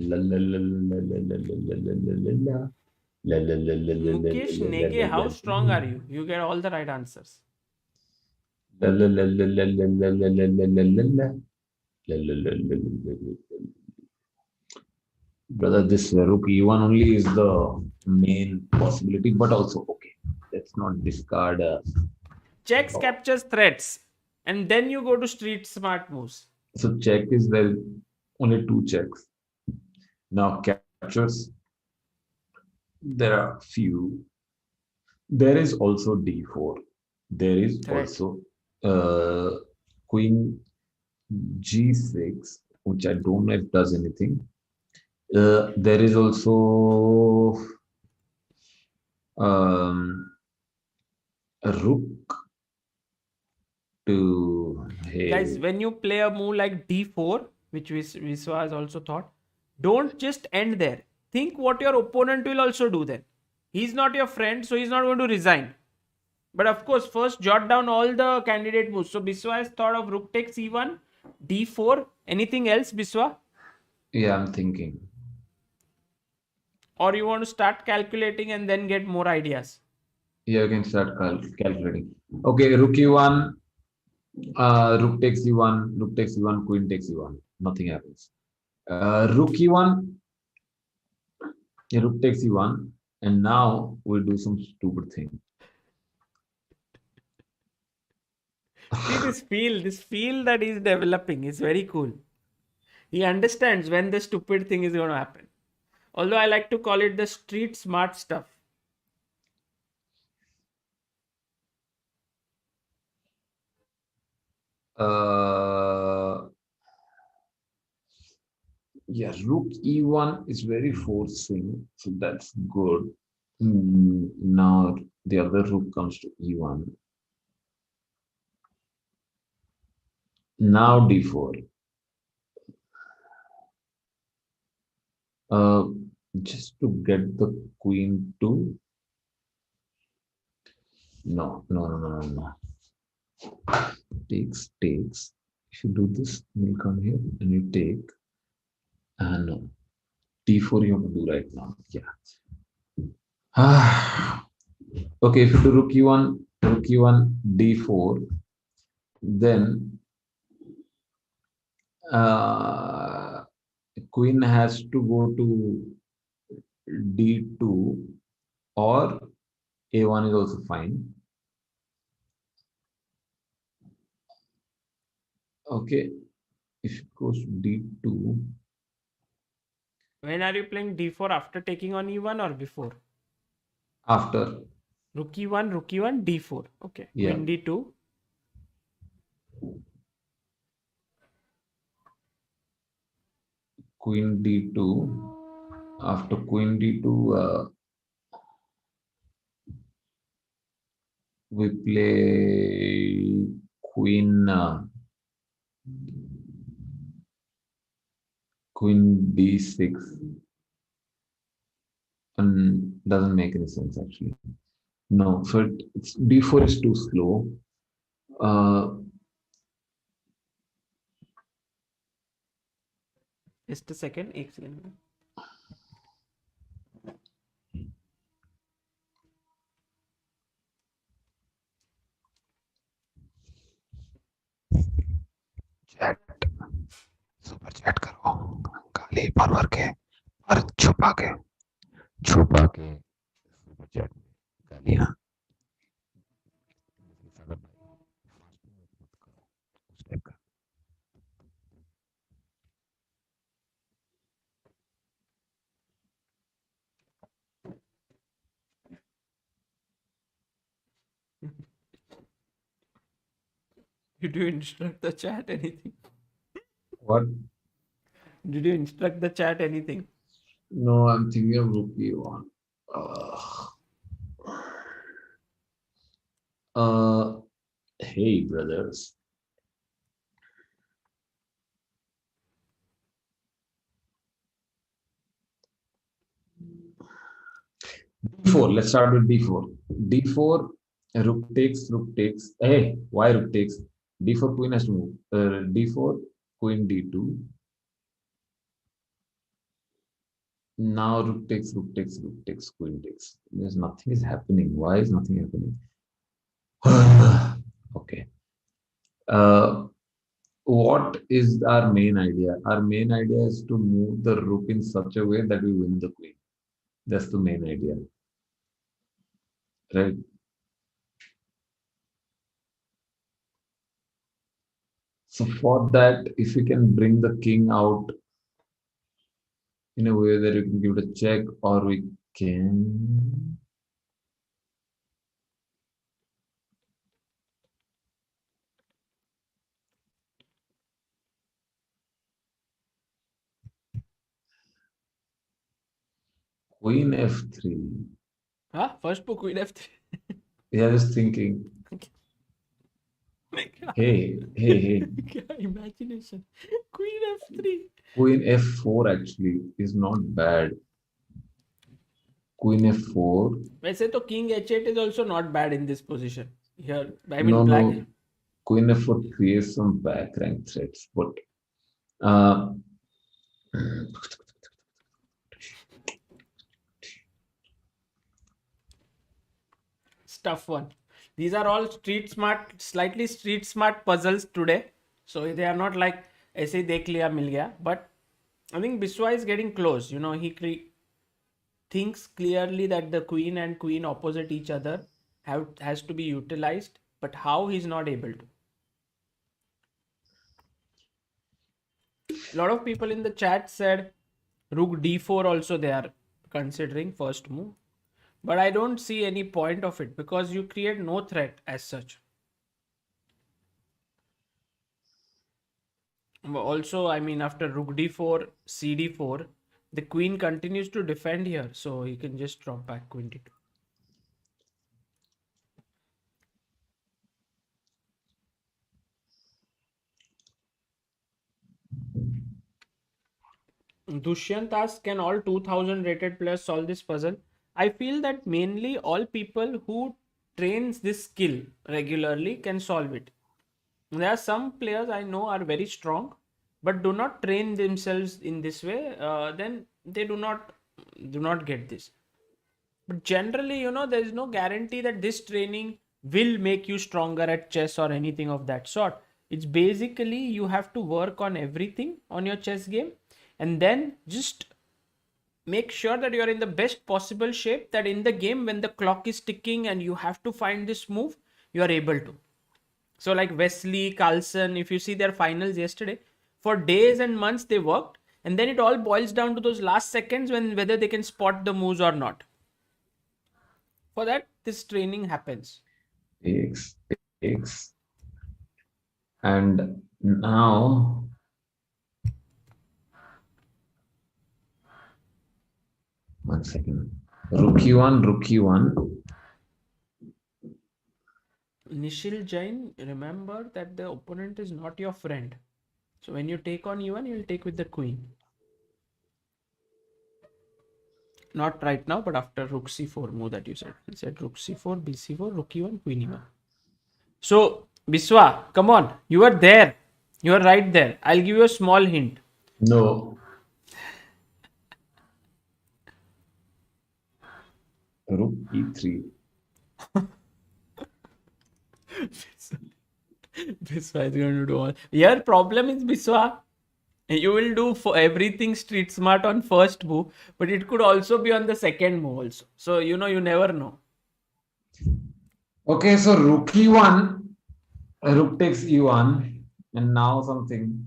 la la la la la la la la la la la. La la la la la la la Mukesh la la Nege, la la how strong are you? You get all the right answers. la la la la la la la la la la la la la. La la la la la la la. Brother, this rook e1 only is the main possibility, but also okay. Let's not discard. Checks Oh. captures threats, and then you go to street smart moves. So check is there only two checks. Now captures there are few. There is also d4. There is Threat. also uh, queen g6, which I don't know if does anything. There is also um, a rook to Guys, hey. when you play a move like d4, which Viswa has also thought, don't just end there. Think what your opponent will also do then. He's not your friend, so he's not going to resign. But of course, first jot down all the candidate moves. So Biswa has thought of rook takes e1, d4. Anything else, Biswa? Yeah, I'm thinking. Or you want to start calculating and then get more ideas? Yeah, you can start calculating. Okay, rook e1, rook takes e1, rook takes e1, queen takes e1. Nothing happens. Rook e1, yeah, rook takes e1, and now we'll do some stupid thing. See this feel that he's developing is very cool. He understands when the stupid thing is going to happen. Although I like to call it the street smart stuff. Uh, yeah, rook e1 is very forcing, so that's good. Now the other rook comes to e1. Now d4. Uh, just to get the queen to no. Takes. If you do this, you'll come here and you take. No, d4 you have to do right now. Yeah. Okay, if you do rook e1, d4, then uh, queen has to go to d2 or a1 is also fine. Okay, if it goes to d2 When are you playing d4 after taking on e1 or before? after, Rook e1, d4. Okay, yeah, queen d2. queen d2. After queen d2, we play queen d6, and doesn't make any sense actually. No, so d4 is too slow. Uh, Just a second. एक second. Chat super chat करो गाली भर भर के और छुपा के super chat में गालियां सागर भाई फास्टिंग मत करो उस टाइप का Did you instruct the chat anything? what Did you instruct the chat anything? No, I'm thinking of rook e1. Uh, uh, hey, brothers. D4. Let's start with D4. D4, rook takes, rook takes. Hey, why rook takes? D4, queen has to move. D4, queen D2. Now rook takes, rook takes, queen takes. There's nothing is happening. Why is nothing happening? Okay. Uh, what is our main idea? Our main idea is to move the rook in such a way that we win the queen. That's the main idea, right? So for that, if we can bring the king out in a way that you can give it a check, or we can queen f3. Huh? First book queen f3. Yeah, just thinking. Hey. Imagination. Queen f3. Queen f4 actually is not bad. Queen f4. वैसे तो king h8 is also not bad in this position. Here, I No, mean black. no. Queen f4 creates some back rank threats, but uh, Stuff one. These are all street smart, slightly street smart puzzles today. So they are not like ऐसे ही देख लिया मिल गया. But I think Biswa is getting close. You know, he thinks clearly that the queen and queen opposite each other has to be utilized. But how he's not able to. A lot of people in the chat said rook d4 also they are considering first move. But I don't see any point of it because you create no threat as such. Also, I mean, after rook d4, cd4, the queen continues to defend here, so you can just drop back queen d2. Dushyant asks, can all 2000 rated players solve this puzzle? I feel that mainly all people who trains this skill regularly can solve it. There are some players I know are very strong, but do not train themselves in this way. Then they do not get this. But generally, there is no guarantee that this training will make you stronger at chess or anything of that sort. It's basically you have to work on everything on your chess game and then just make sure that you're in the best possible shape that in the game when the clock is ticking and you have to find this move, you are able to. So, like Wesley, Carlson, if you see their finals yesterday, for days and months they worked, and then it all boils down to those last seconds when whether they can spot the moves or not. For that, this training happens. takes. And now, one second. Rook e1. Nishil Jain, remember that the opponent is not your friend. So when you take on e1, you'll take with the queen. Not right now, but after rook c4 move that you said. You said rook c4, bc4, rook e1, queen e1. So, Biswa, come on. You are there. You are right there. I'll give you a small hint. No, rook e3. Biswa is going to do all. Your problem is Biswa. You will do for everything street smart on first move, but it could also be on the second move also. So you never know. Okay, so rook e1, rook takes e1, and now something.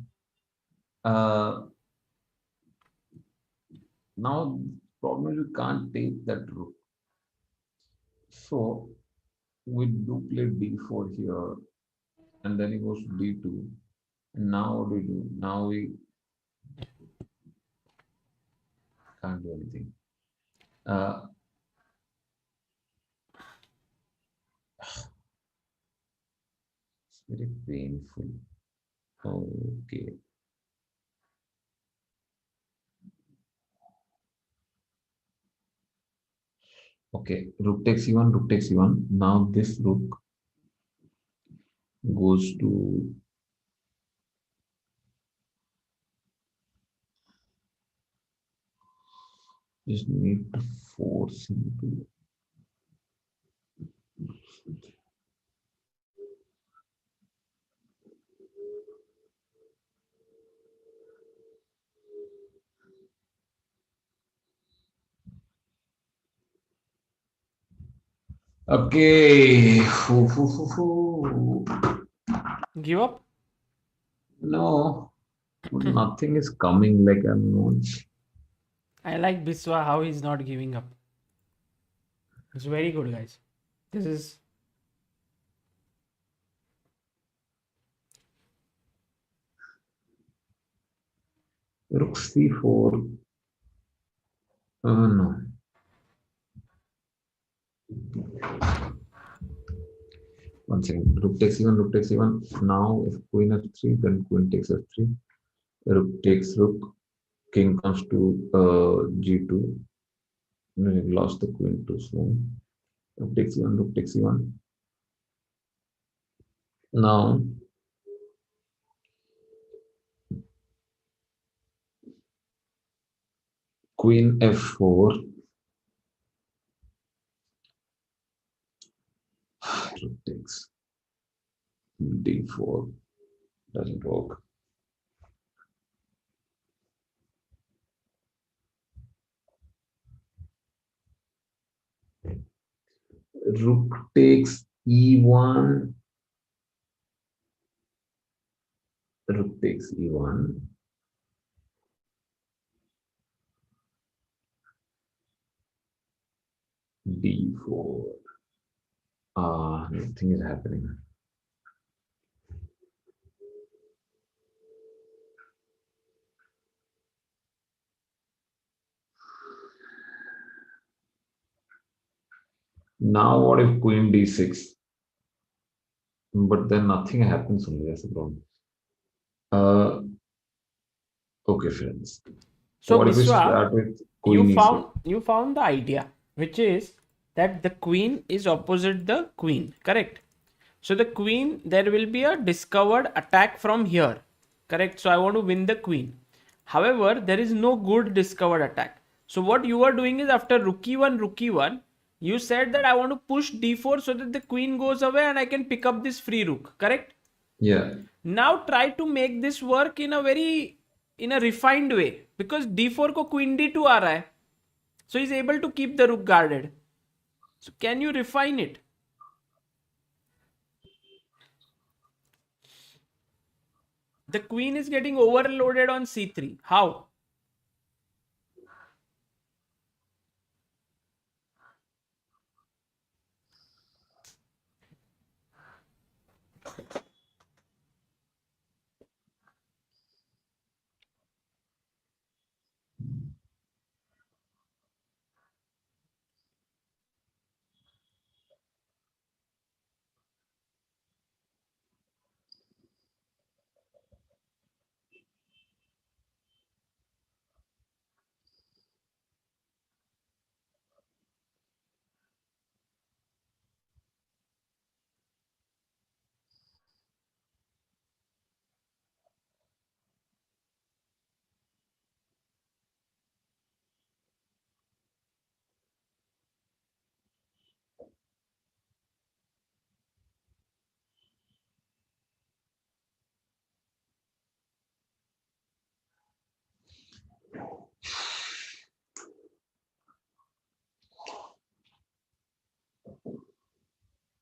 Uh, now problem is we can't take that rook. So we do play d4 here, and then he goes to d2. And now what do we do? Now we Can't do anything. Uh, it's very painful. Okay. Okay. Rook takes e1, rook takes e1. Now this rook goes to just need to force him to. Okay. Hoo, hoo, hoo, hoo. Give up? No, nothing is coming like I'm not. I like Biswa how he's not giving up. It's very good, guys. This is Rook c4. No. One second. Rook takes e1, rook takes e1. Now, if queen f3, then queen takes f3. Rook takes rook. King comes to g2. No, he lost the queen too soon. Rook takes e1, rook takes e1. Now, queen f4. Rook takes d4. Doesn't work. Rook takes e1. Rook takes e1. d4. Nothing is happening. Now, what if queen d6? But then nothing happens only. That's the problem. Uh, okay, friends. so What if we Biswa, start with you queen e6? found the idea, which is that the queen is opposite the queen, correct? So the queen, there will be a discovered attack from here, correct? So I want to win the queen. However, there is no good discovered attack. So what you are doing is after rook e1, you said that I want to push d4 so that the queen goes away and I can pick up this free rook, correct? Yeah. Now try to make this work in a very in a refined way because d4 को queen d2 आ रहा है, so he's able to keep the rook guarded. So can you refine it? The queen is getting overloaded on c3. How?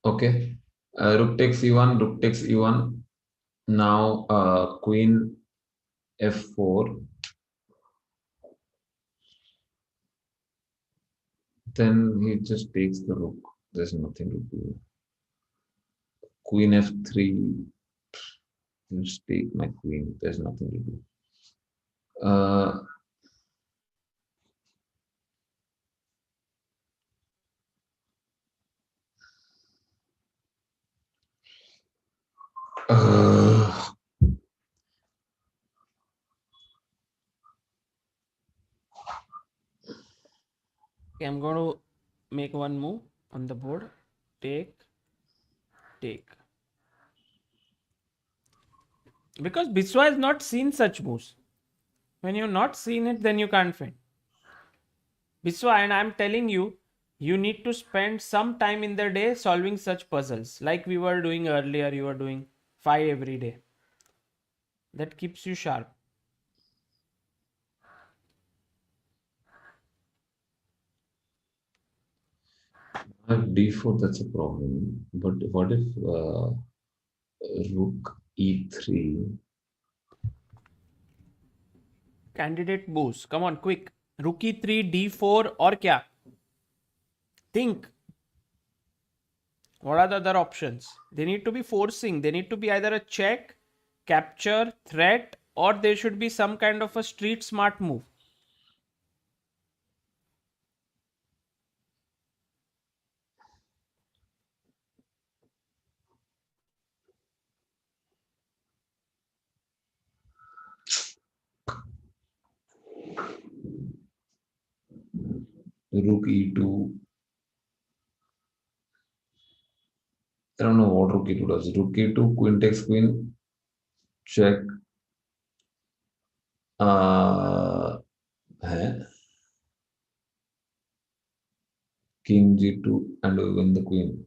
Okay. Rook takes e1, rook takes e1. Now, queen f4. Then he just takes the rook. There's nothing to do. Queen f3. Just take my queen. There's nothing to do. Uh, Uh, Okay, I'm going to make one move on the board. Take, take. Because Biswa has not seen such moves. When you've not seen it, then you can't find. Biswa, and I'm telling you, you need to spend some time in the day solving such puzzles. Like we were doing earlier, you were doing 5 every day. That keeps you sharp. at d4, that's a problem. But what if rook e3? Candidate moves. Come on, quick. Rookie 3, d4 or kya? Think. What are the other options? They need to be forcing. They need to be either a check, capture, threat, or there should be some kind of a street smart move. Rook e2. I don't know what rook e2 does. Rook e2, queen takes queen, check. है? King g2, and we win the queen.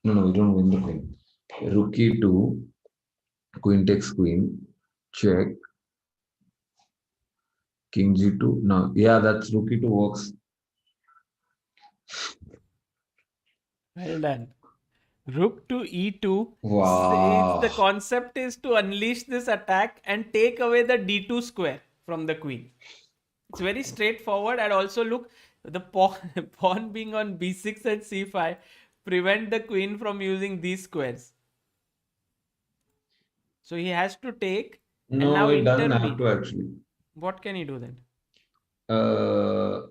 No, no, we don't win the queen. Rook e2, queen takes queen, check. King g2. No, yeah, that's rook e2 works. Well done. Rook to e2. The Wow. concept is to unleash this attack and take away the d2 square from the queen. It's very straightforward, and also look, the pawn, pawn being on b6 and c5 prevent the queen from using these squares. So he has to take and No, now it doesn't have intervene. to actually. What can he do then? Uh,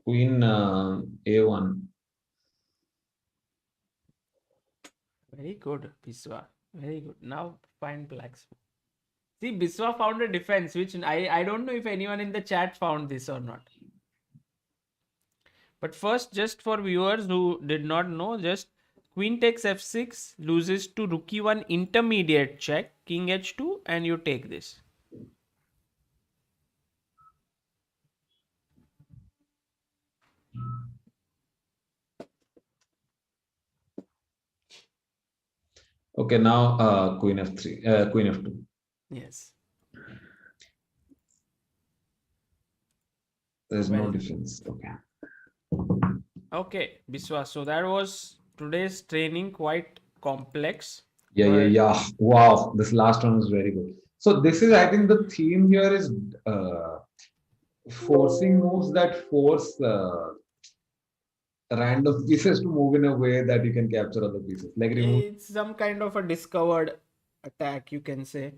queen a1. Very good, Biswa. Very good. Now find black's move. See, Biswa found a defense, which I don't know if anyone in the chat found this or not. But first, just for viewers who did not know, just queen takes f6, loses to rook e1 intermediate check, king h2, and you take this. Okay, now queen f3, queen f2. Yes. There's no Well, defense. Okay. okay, Biswa. So that was today's training, quite complex, Yeah, yeah, but yeah. Wow, this last one was very good. So this is, I think, the theme here is forcing moves that force random pieces to move in a way that you can capture other pieces. Like remove. it's some kind of a discovered attack, you can say.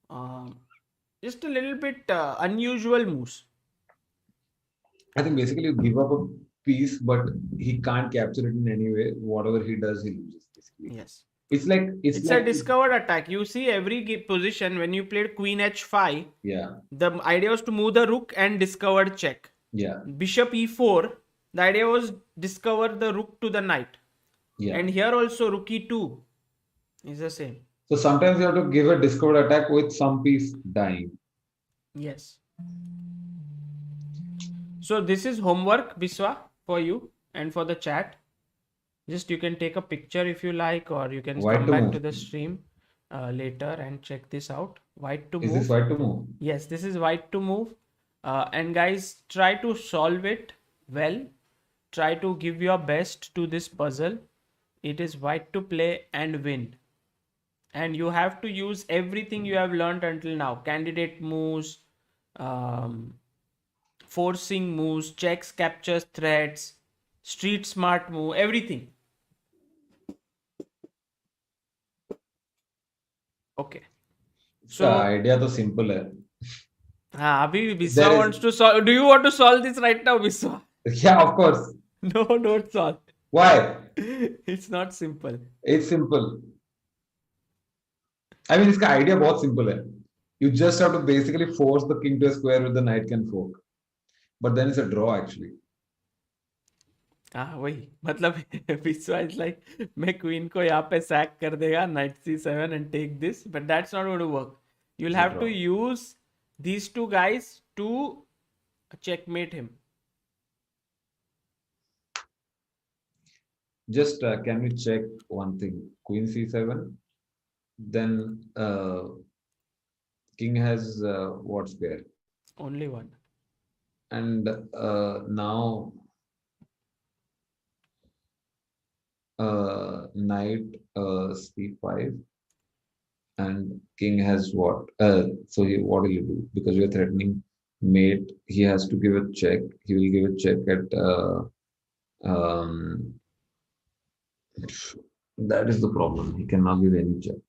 Um, just a little bit unusual moves. I think basically you give up a piece, but he can't capture it in any way. Whatever he does, he loses. Basically, Yes. it's like It's a discovered attack. You see, every position when you played queen h5, yeah, the idea was to move the rook and discovered check. yeah, Bishop e4, the idea was discover the rook to the knight. yeah. And here also rook e2 is the same. So sometimes you have to give a discovered attack with some piece dying. Yes. So this is homework, Biswa, for you and for the chat. Just you can take a picture if you like, or you can White come to back move. to the stream later and check this out. White to Is this move. white to move? Yes, this is white to move. And guys, try to solve it well. Try to give your best to this puzzle. It is white to play and win. And you have to use everything you have learned until now. Candidate moves, um, forcing moves, checks, captures, threats, street smart move, everything. Okay. The So, idea तो simple है. Abhi, There Biswa is, wants to solve. Do you want to solve this right now, Biswa? yeah, of course. No, don't solve. Why? It's not simple. It's simple. I mean, इसका idea बहुत simple है. You just have to basically force the king to a square with the knight can fork. But then it's a draw actually. हाँ वही मतलब विश्वा is like मैं queen को यहाँ पे सैक कर देगा knight C7 and take this but that's not going to work you will It's a have to draw. Use these two guys to checkmate him. Just can we check one thing? Queen c7. Then king has what square? Only one. And now knight c5 and king has what? So what will you do? Because you're threatening mate, he has to give a check. He will give a check at um, that is the problem. He cannot give any check.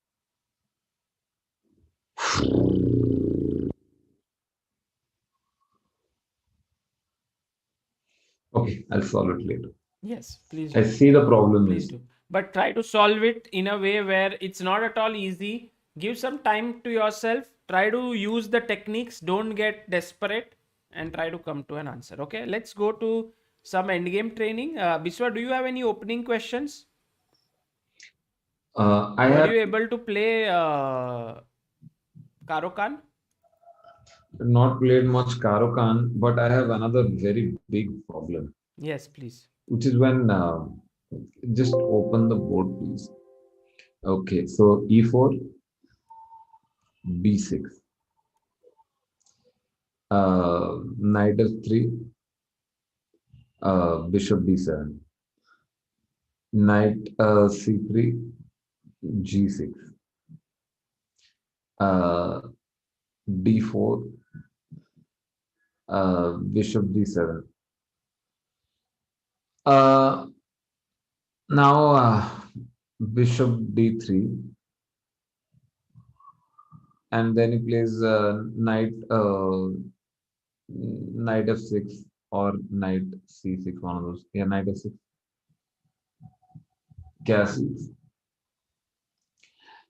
Okay, I'll solve it later. Yes, please I do. see the problem Please is do. But try to solve it in a way where it's not at all easy. Give some time to yourself. Try to use the techniques. Don't get desperate and try to come to an answer. Okay, let's go to some endgame training. Biswa, do you have any opening questions? I Were have you able to play Karokan? not played much Karokan, but I have another very big problem, Yes, please. which is when just open the board, please. Okay, so e4, b6, knight f3, bishop d7, knight c3, g6, uh, d4, bishop d7. Uh, now bishop d3, and then he plays knight f6 or knight c6, one of those. Yeah, knight f6, castles.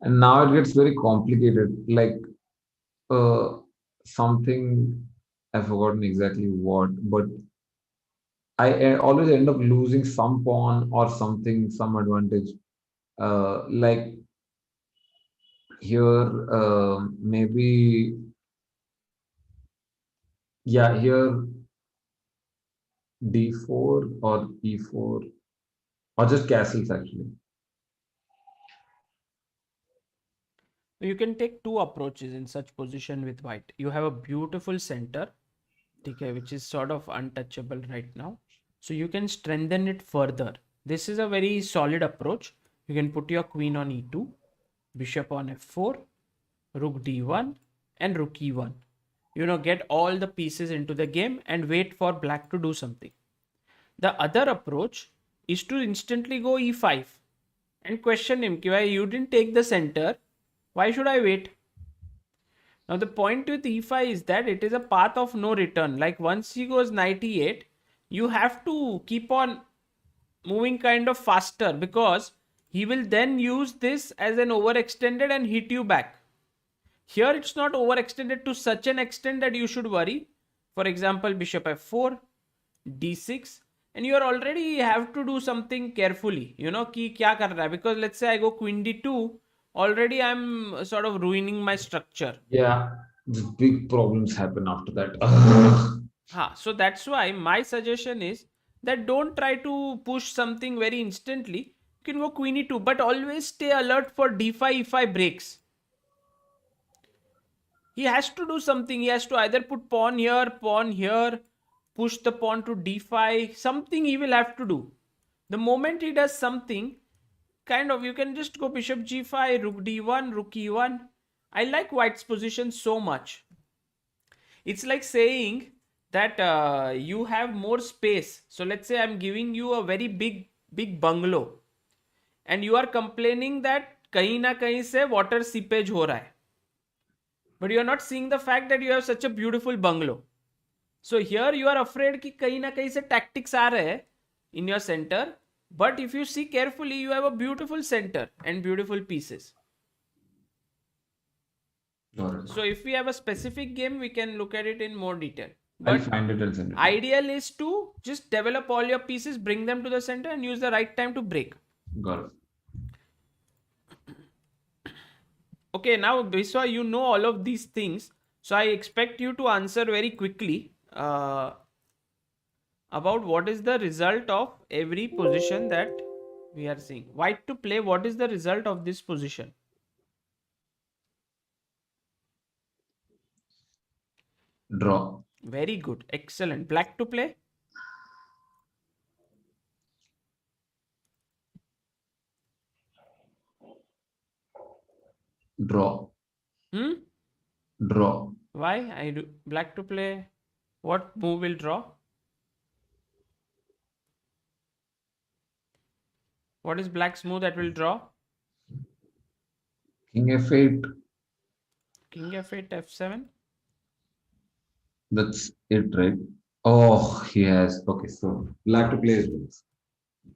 And now it gets very complicated. Like something I've forgotten exactly what, but I always end up losing some pawn or something, some advantage. Like here, maybe yeah, here d4 or e4 or just castles actually. You can take two approaches in such position with white. You have a beautiful center, okay, which is sort of untouchable right now. So you can strengthen it further. This is a very solid approach. You can put your queen on e2, bishop on f4, rook d1, and rook e1. You know, get all the pieces into the game and wait for black to do something. The other approach is to instantly go e5 and question him, why you didn't take the center? Why should I wait? Now the point with e5 is that it is a path of no return. Like once he goes knight e8, you have to keep on moving kind of faster because he will then use this as an overextended and hit you back. Here it's not overextended to such an extent that you should worry. For example, bishop f4, d6, and you are already have to do something carefully. You know कि क्या कर रहा है, because let's say I go queen d2, already I'm sort of ruining my structure. Yeah, the big problems happen after that. So that's why my suggestion is that don't try to push something very instantly. You can go queen e2, but always stay alert for d5 e5 breaks. He has to do something. He has to either put pawn here, push the pawn to d5. Something he will have to do. The moment he does something, kind of, you can just go bishop g5, rook d1, rook e1. I like white's position so much. It's like saying that you have more space. So let's say I'm giving you a very big bungalow and you are complaining that कहीं ना कहीं से water seepage हो रहा है, but you are not seeing the fact that you have such a beautiful bungalow. So here you are afraid कि कहीं ना कहीं से tactics आ रहे हैं in your center But if you see carefully, you have a beautiful center and beautiful pieces. Got it. So if we have a specific game, we can look at it in more detail. I'll But find it and send it to you. ideal is to just develop all your pieces, bring them to the center, and use the right time to break. Got it. Okay, now Biswa, you know all of these things. So I expect you to answer very quickly about what is the result of every position that we are seeing. White to play, what is the result of this position? Draw. Very good. Excellent. Black to play? Draw. Hmm? Draw. Why? I do black to play. What move will draw? What is black's move that will draw? King F8. King f8, f7. That's it, right? Oh, he has. Okay, so black to play is this.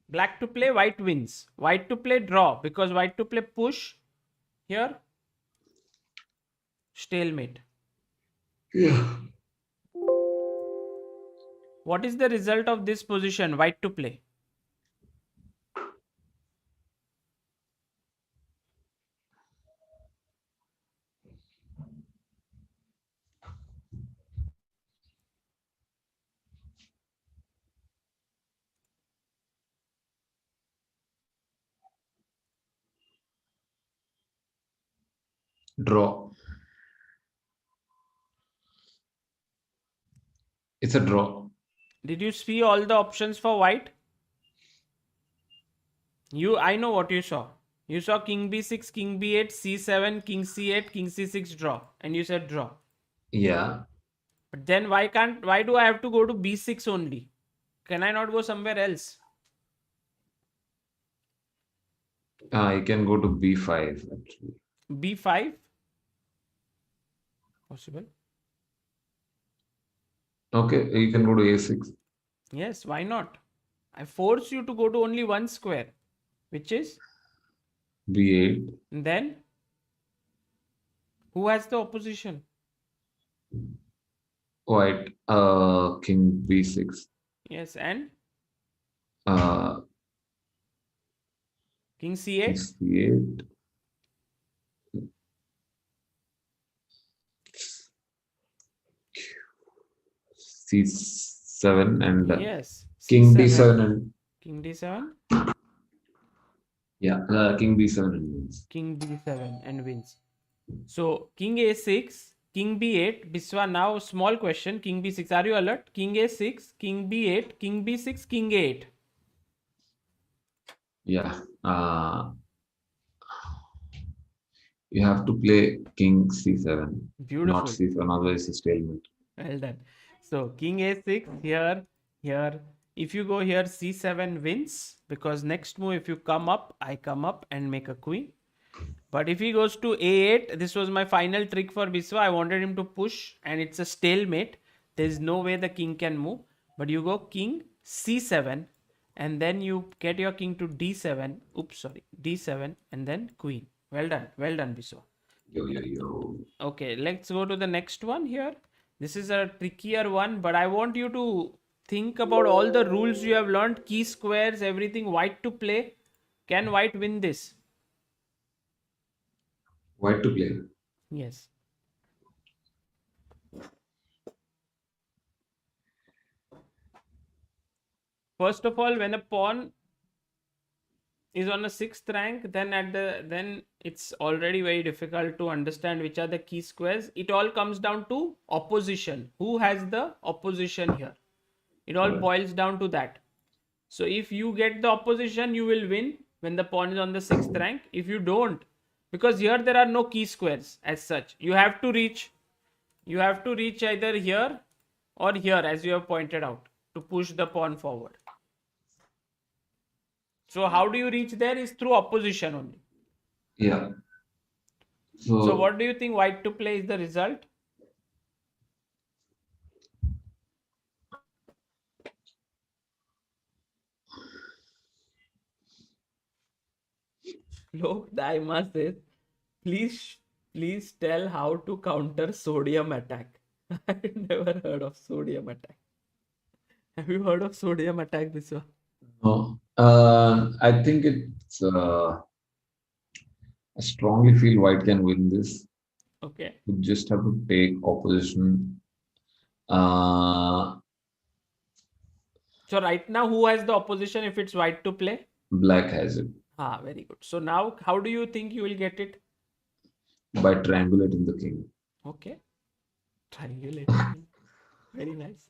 Black to play, white wins. White to play, draw. Because white to play, push. Here, stalemate. Yeah. What is the result of this position? White to play. Draw. It's a draw. Did you see all the options for white? I know what you saw. You saw king b6, king b8, c7, king c8, king c6 draw. And you said draw. Yeah. But then why do I have to go to b6 only? Can I not go somewhere else? You can go to B5 actually. b5? Possible. Okay, you can go to A6. Yes, why not? I force you to go to only one square, which is B8. then who has the opposition? White. King B6. Yes, and Uh, king King c8. C8. C7 and Yes, King c7. D7 and King d7, yeah, King B7 and wins. king b7 and wins. So king a6, king b8. Biswa, now small question. King b6. Are you alert? King a6, king b8, king b6, king a8. Yeah. You have to play King C7, not Beautiful. C7, otherwise it's stalemate. Well done. So king a6 here, here. If you go here, c7 wins because next move, if you come up, I come up and make a queen. But if he goes to a8, this was my final trick for Biswa. I wanted him to push and it's a stalemate. There's no way the king can move. But you go king c7 and then you get your king to d7. Oops, sorry, d7 and then queen. Well done, Biswa. Yo, yo, yo. Okay, let's go to the next one here. This is a trickier one, but I want you to think about all the rules you have learned, key squares, everything. White to play. Can white win this? White to play. Yes. First of all, when a pawn is on a sixth rank, then it's already very difficult to understand which are the key squares. It all comes down to opposition. Who has the opposition here? It all Alright. boils down to that. So if you get the opposition, you will win when the pawn is on the sixth rank. If you don't, because here there are no key squares as such, you have to reach either here or here, as you have pointed out, to push the pawn forward. So how do you reach there is through opposition only. Yeah. So So what do you think white to play is the result? Look, Daima says, please, please tell how to counter sodium attack. I've never heard of sodium attack. Have you heard of sodium attack, Biswa? No, I think it's. I strongly feel White can win this. Okay. We just have to take opposition. Uh, So right now, who has the opposition if it's white to play? Black has it Ah, very good. So now, how do you think you will get it? by triangulating the king. Okay. Triangulating king. Very nice.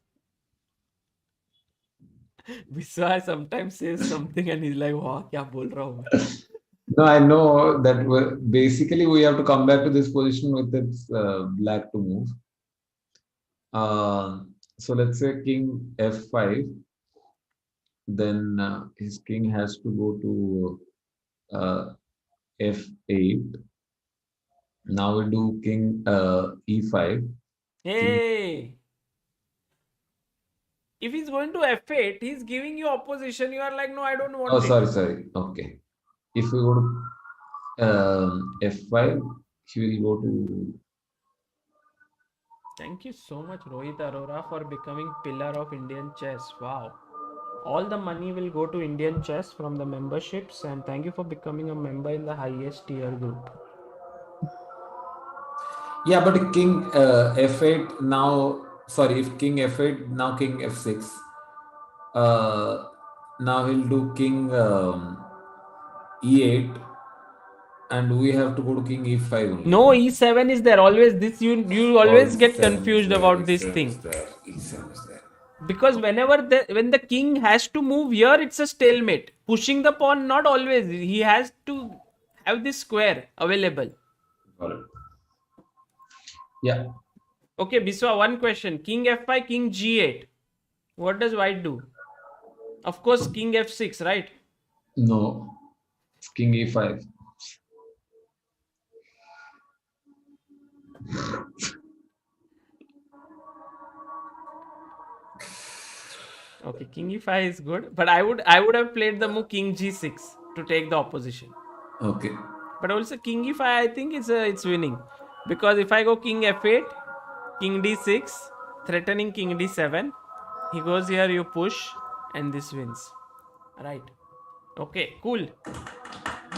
Biswa sometimes says something and he's like, wow, क्या बोल रहा हूँ मैं? No, I know that basically we have to come back to this position with its black to move. So let's say king f5, then his king has to go to f8. Now we do king e5. King. Hey, if he's going to f8, he's giving you opposition. You are like, no, I don't Oh, want it. sorry. Okay. If we go to f5, he will go to. Thank you so much, Rohit Arora, for becoming pillar of Indian chess. Wow. All the money will go to Indian chess from the memberships, and thank you for becoming a member in the highest tier group. Yeah, but king f8 now. Sorry, if king f8 now king f6. Uh, Now he'll do king e8, and we have to go to king e5 only. No, e7 is there always. This you Or always get e7 is confused there, about this e7 is thing. there, e7 is there. Because when the king has to move here, it's a stalemate. Pushing the pawn, not always. He has to have this square available. Got it. Yeah. Okay, Biswa, one question. King f5, king g8. What does white do? Of course, king f6, right? No. It's king e5. Okay, king e5 is good, but I would have played the move king g6 to take the opposition. Okay. But also king e5, I think it's winning because if I go king f8, king d6, threatening king d7, he goes here, you push, and this wins. Right? Okay, cool.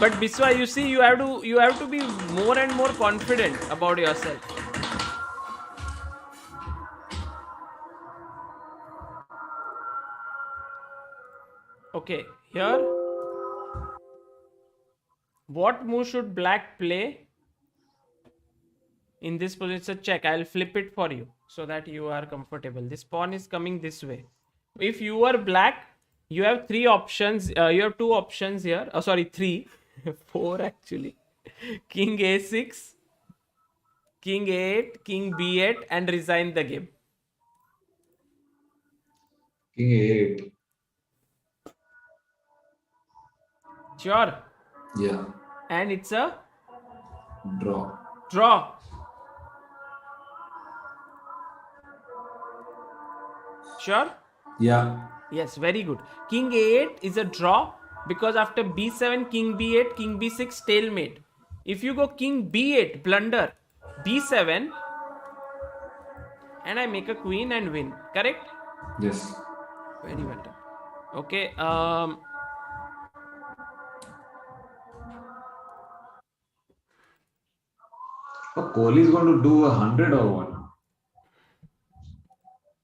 But Biswa, you see, you have to be more and more confident about yourself. Okay, here, what move should black play in this position? It's a check. I'll flip it for you so that you are comfortable. This pawn is coming this way. If you are black, you have three options. You have two options here. Oh, sorry, three, four actually. King a6, king a8, king b8, and resign the game. King a8. Sure. Yeah. And it's a Draw. draw. Sure. Yeah. Yes, very good. King a8 is a draw because after b7, king b8, king b6, stalemate. If you go king b8, blunder, b7, and I make a queen and win. Correct? Yes. Very well done. Okay. Oh, Kohli is going to do 100 or what?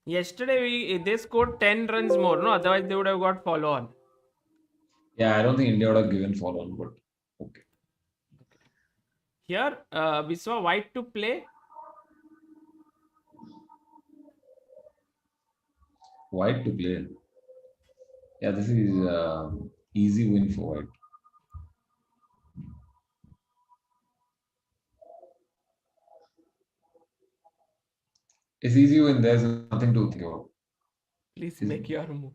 Yesterday they scored 10 runs more. No, otherwise they would have got follow on. Yeah, I don't think India would have given follow on, but okay. Here, Biswa white to play. White to play. Yeah, this is easy win for White. It's easy win. There's nothing to think about. Please It's make your move.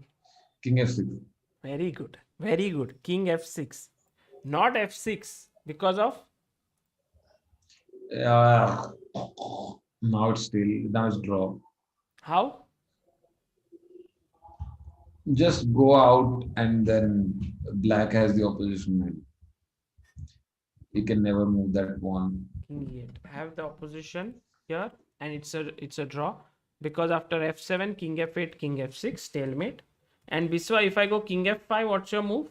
King f6. Very good. Very good. King f6. Not f6 because of Uh, now it's draw. how? Just go out and then black has the opposition. You can never move that pawn. King e8. I have the opposition here, and it's a draw because after f7, king f8, king f6, stalemate. And Biswa, if I go king f5, what's your move?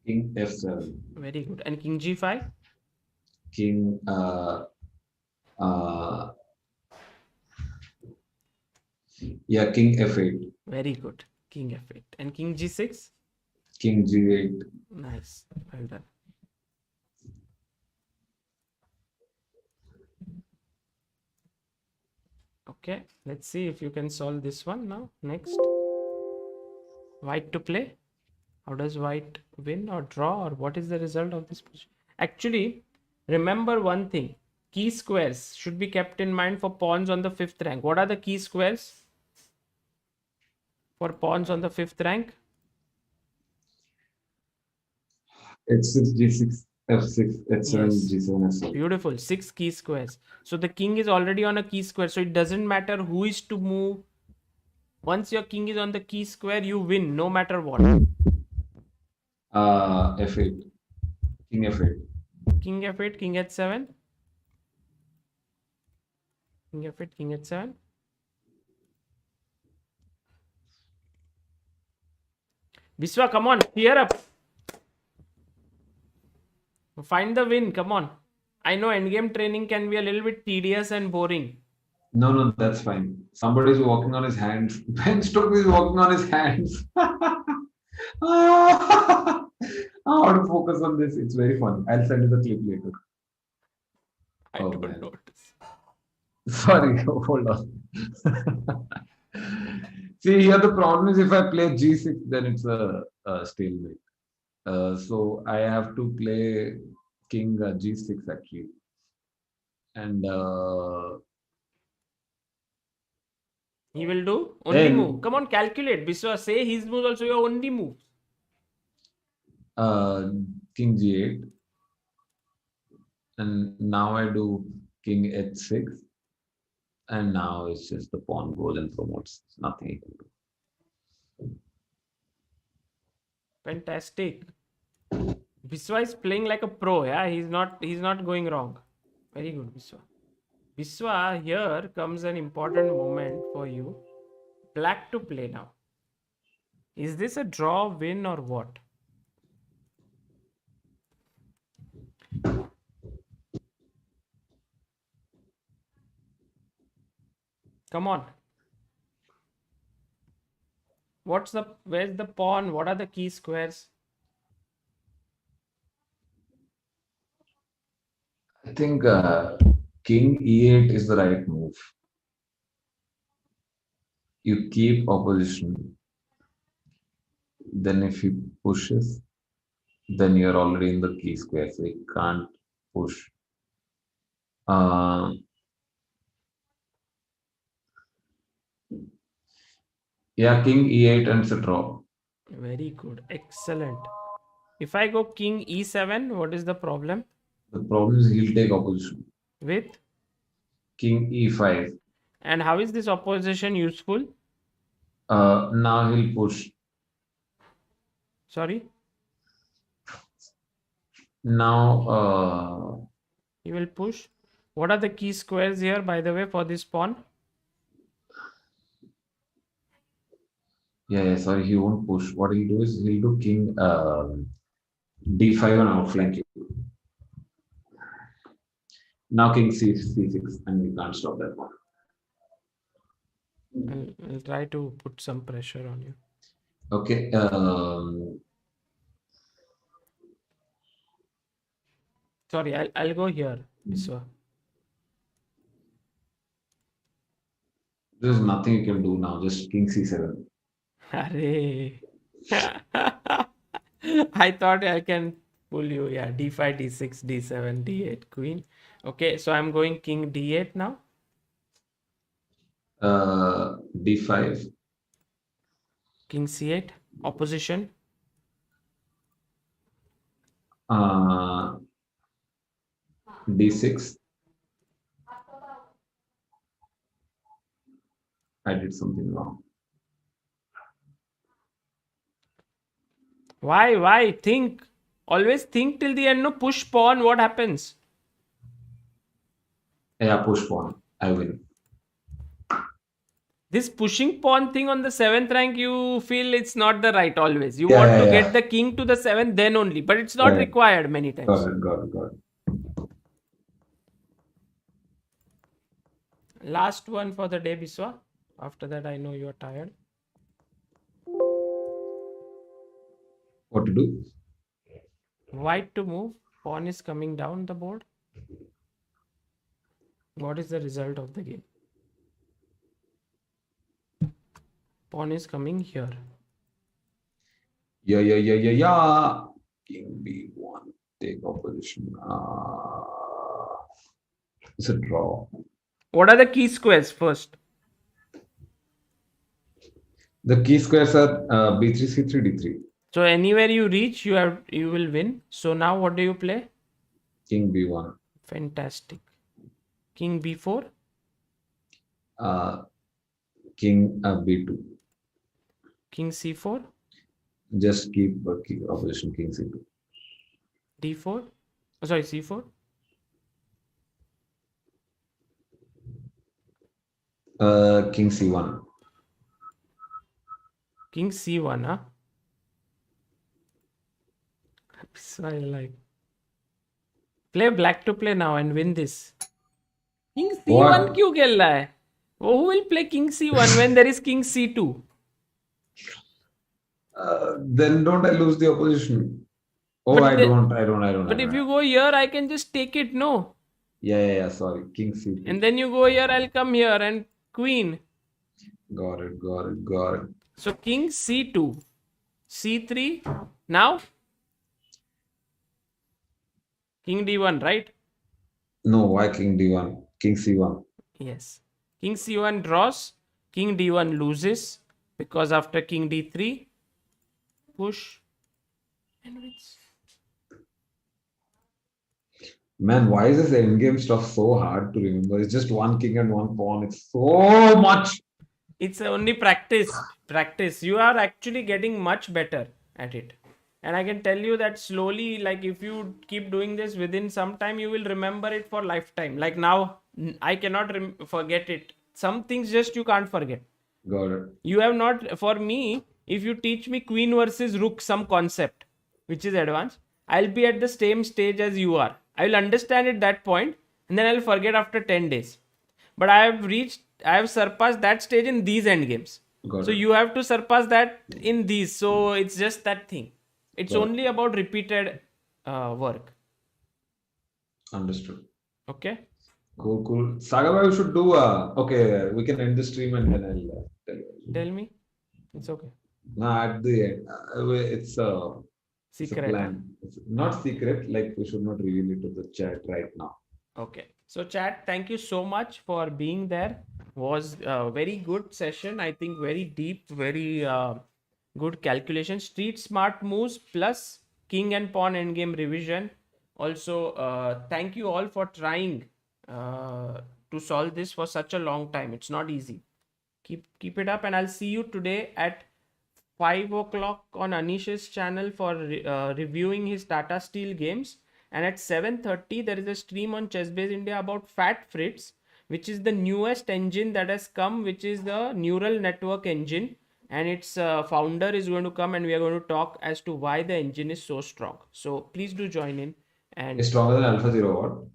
King f7. Very good. And king g5? King uh yeah, king f8. Very good. King f8. And king g6? King g8. Nice. Well done. Okay, let's see if you can solve this one now. Next, white to play. How does white win or draw, or what is the result of this position? Actually, remember one thing. Key squares should be kept in mind for pawns on the fifth rank. What are the key squares for pawns on the fifth rank? h6 g6 f6 h7 Yes. g7 f7. Beautiful. 6 key squares. So the king is already on a key square. So it doesn't matter who is to move. Once your king is on the key square, you win no matter what. f8. King f8. King f8, king h7. King f8, king h7. Biswa, come on, cheer up. Find the win. Come on. I know endgame training can be a little bit tedious and boring. No, no, that's fine. Somebody's walking on his hands. Ben Stokes is walking on his hands. How to focus on this? It's very funny. I'll send you the clip later. I Oh don't man. notice. Sorry, hold on. See, here the problem is if I play G6, then it's a stalemate. So I have to play King G6 actually. And He will do only move. then Come on, calculate. Biswa, say his move also your only move. uh, King G8. And now I do King H6. And now it's just the pawn goes and promotes. It's nothing he can do. Fantastic. Biswa is playing like a pro. Yeah, he's not going wrong. Very good, Biswa. Biswa, here comes an important moment for you. Black to play now. Is this a draw, win, or what? Come on. Where's the pawn? What are the key squares? I think King E8 is the right move. You keep opposition. Then if he pushes, then you're already in the key square, so you can't push. Uh, yeah, King E8 and it's a draw. Very good. Excellent. If I go king e7, what is the problem? The problem is he'll take opposition. With? King E5. And how is this opposition useful? Now he'll push. Sorry? Now, He will push. What are the key squares here, by the way, for this pawn? yeah, sorry, he won't push. What he'll do is he'll do King D5 and outflank you. Now King C6, and we can't stop that one. I'll try to put some pressure on you. Okay. Sorry, I'll go here, Biswa. There's nothing you can do now. Just King C7. Hare. I thought I can pull you. Yeah, d5, d6, d7, d8, queen. Okay, so I'm going king d8 now. D5. King c8, opposition. D6. I did something wrong. Why? Think. Always think till the end. No, push pawn. What happens? Yeah, push pawn. I win. This pushing pawn thing on the seventh rank, you feel it's not the right always. You Yeah, want yeah, to yeah. get the king to the seventh, then only. But it's not Right. required many Got times. it. Got it. Got it. Last one for the day, Biswa. After that, I know you are tired. What to do? White to move. Pawn is coming down the board. What is the result of the game? Pawn is coming here. Yeah, yeah, yeah, yeah, yeah. King B1. Take opposition. It's a draw. What are the key squares first? The key squares are B3, C3, D3. So anywhere you reach, you will win. So now what do you play? King B1. Fantastic. King B4. Uh, King B2. King C4. Just keep opposition King C2. D4. Oh, sorry, C4. King C1. King C1, huh? So I like. Play black to play now and win this. King C1 What? क्यों खेल रहा है? Who will play King C1 when there is King C2? Then don't I lose the opposition? Oh, But I the, don't. I don't. I don't. I but if don't. you go here, I can just take it, no? Yeah, yeah, yeah. Sorry. King C2. And then you go here, I'll come here and queen. Got it. Got it. Got it. So King C2, C3. Now King D1, right? No, why King D1? King C1. Yes. King C1 draws. King D1 loses because after King D3, push and wins. Man, why is this endgame stuff so hard to remember? It's just one king and one pawn. It's so much. It's only practice. You are actually getting much better at it, and I can tell you that slowly, like if you keep doing this, within some time you will remember it for lifetime. Like now I cannot forget it. Some things just you can't forget. Got it. You have not, for me, if you teach me queen versus rook, some concept which is advanced, I'll be at the same stage as you are. I will understand at that point and then I'll forget after 10 days. But I have surpassed that stage in these end games. Got So it. you have to surpass that in these. So it's just that thing. It's Got it. only about repeated work. Understood. Okay. Cool, cool. Saga, we should do. Okay, we can end the stream and then I'll tell you. Tell me. It's okay. Nah, at the end, it's a Secret. plan. It's not secret. Like we should not reveal it to the chat right now. Okay. So chat, thank you so much for being there. Was a very good session. I think very deep, very good calculation. Street smart moves plus king and pawn endgame revision. Also, thank you all for trying to solve this for such a long time. It's not easy. Keep it up, and I'll see you today at 5 o'clock on Anish's channel for reviewing his Tata Steel games. And at 7:30, there is a stream on Chessbase India about Fat Fritz, which is the newest engine that has come, which is the neural network engine. And its founder is going to come, and we are going to talk as to why the engine is so strong. So please do join in. And It's stronger than Alpha Zero. What?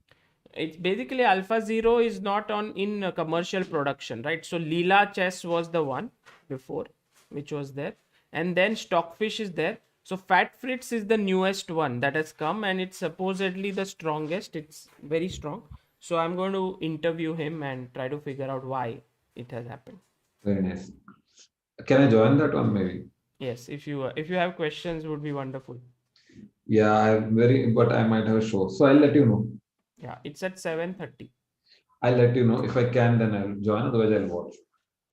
it's basically Alpha Zero is not on in commercial production, right? So Leela Chess was the one before, which was there, and then Stockfish is there. So Fat Fritz is the newest one that has come, and it's supposedly the strongest. It's very strong. So I'm going to interview him and try to figure out why it has happened. Very nice. Can I join that one maybe? Yes, if you have questions, would be wonderful. Yeah, but I might have a show, so I'll let you know. Yeah, it's at 7:30. I'll let you know if I can. Then I'll join. Otherwise, I'll watch.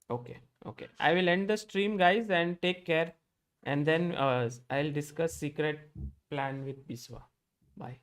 Okay. I will end the stream, guys, and take care. And then I'll discuss secret plan with Biswa. Bye.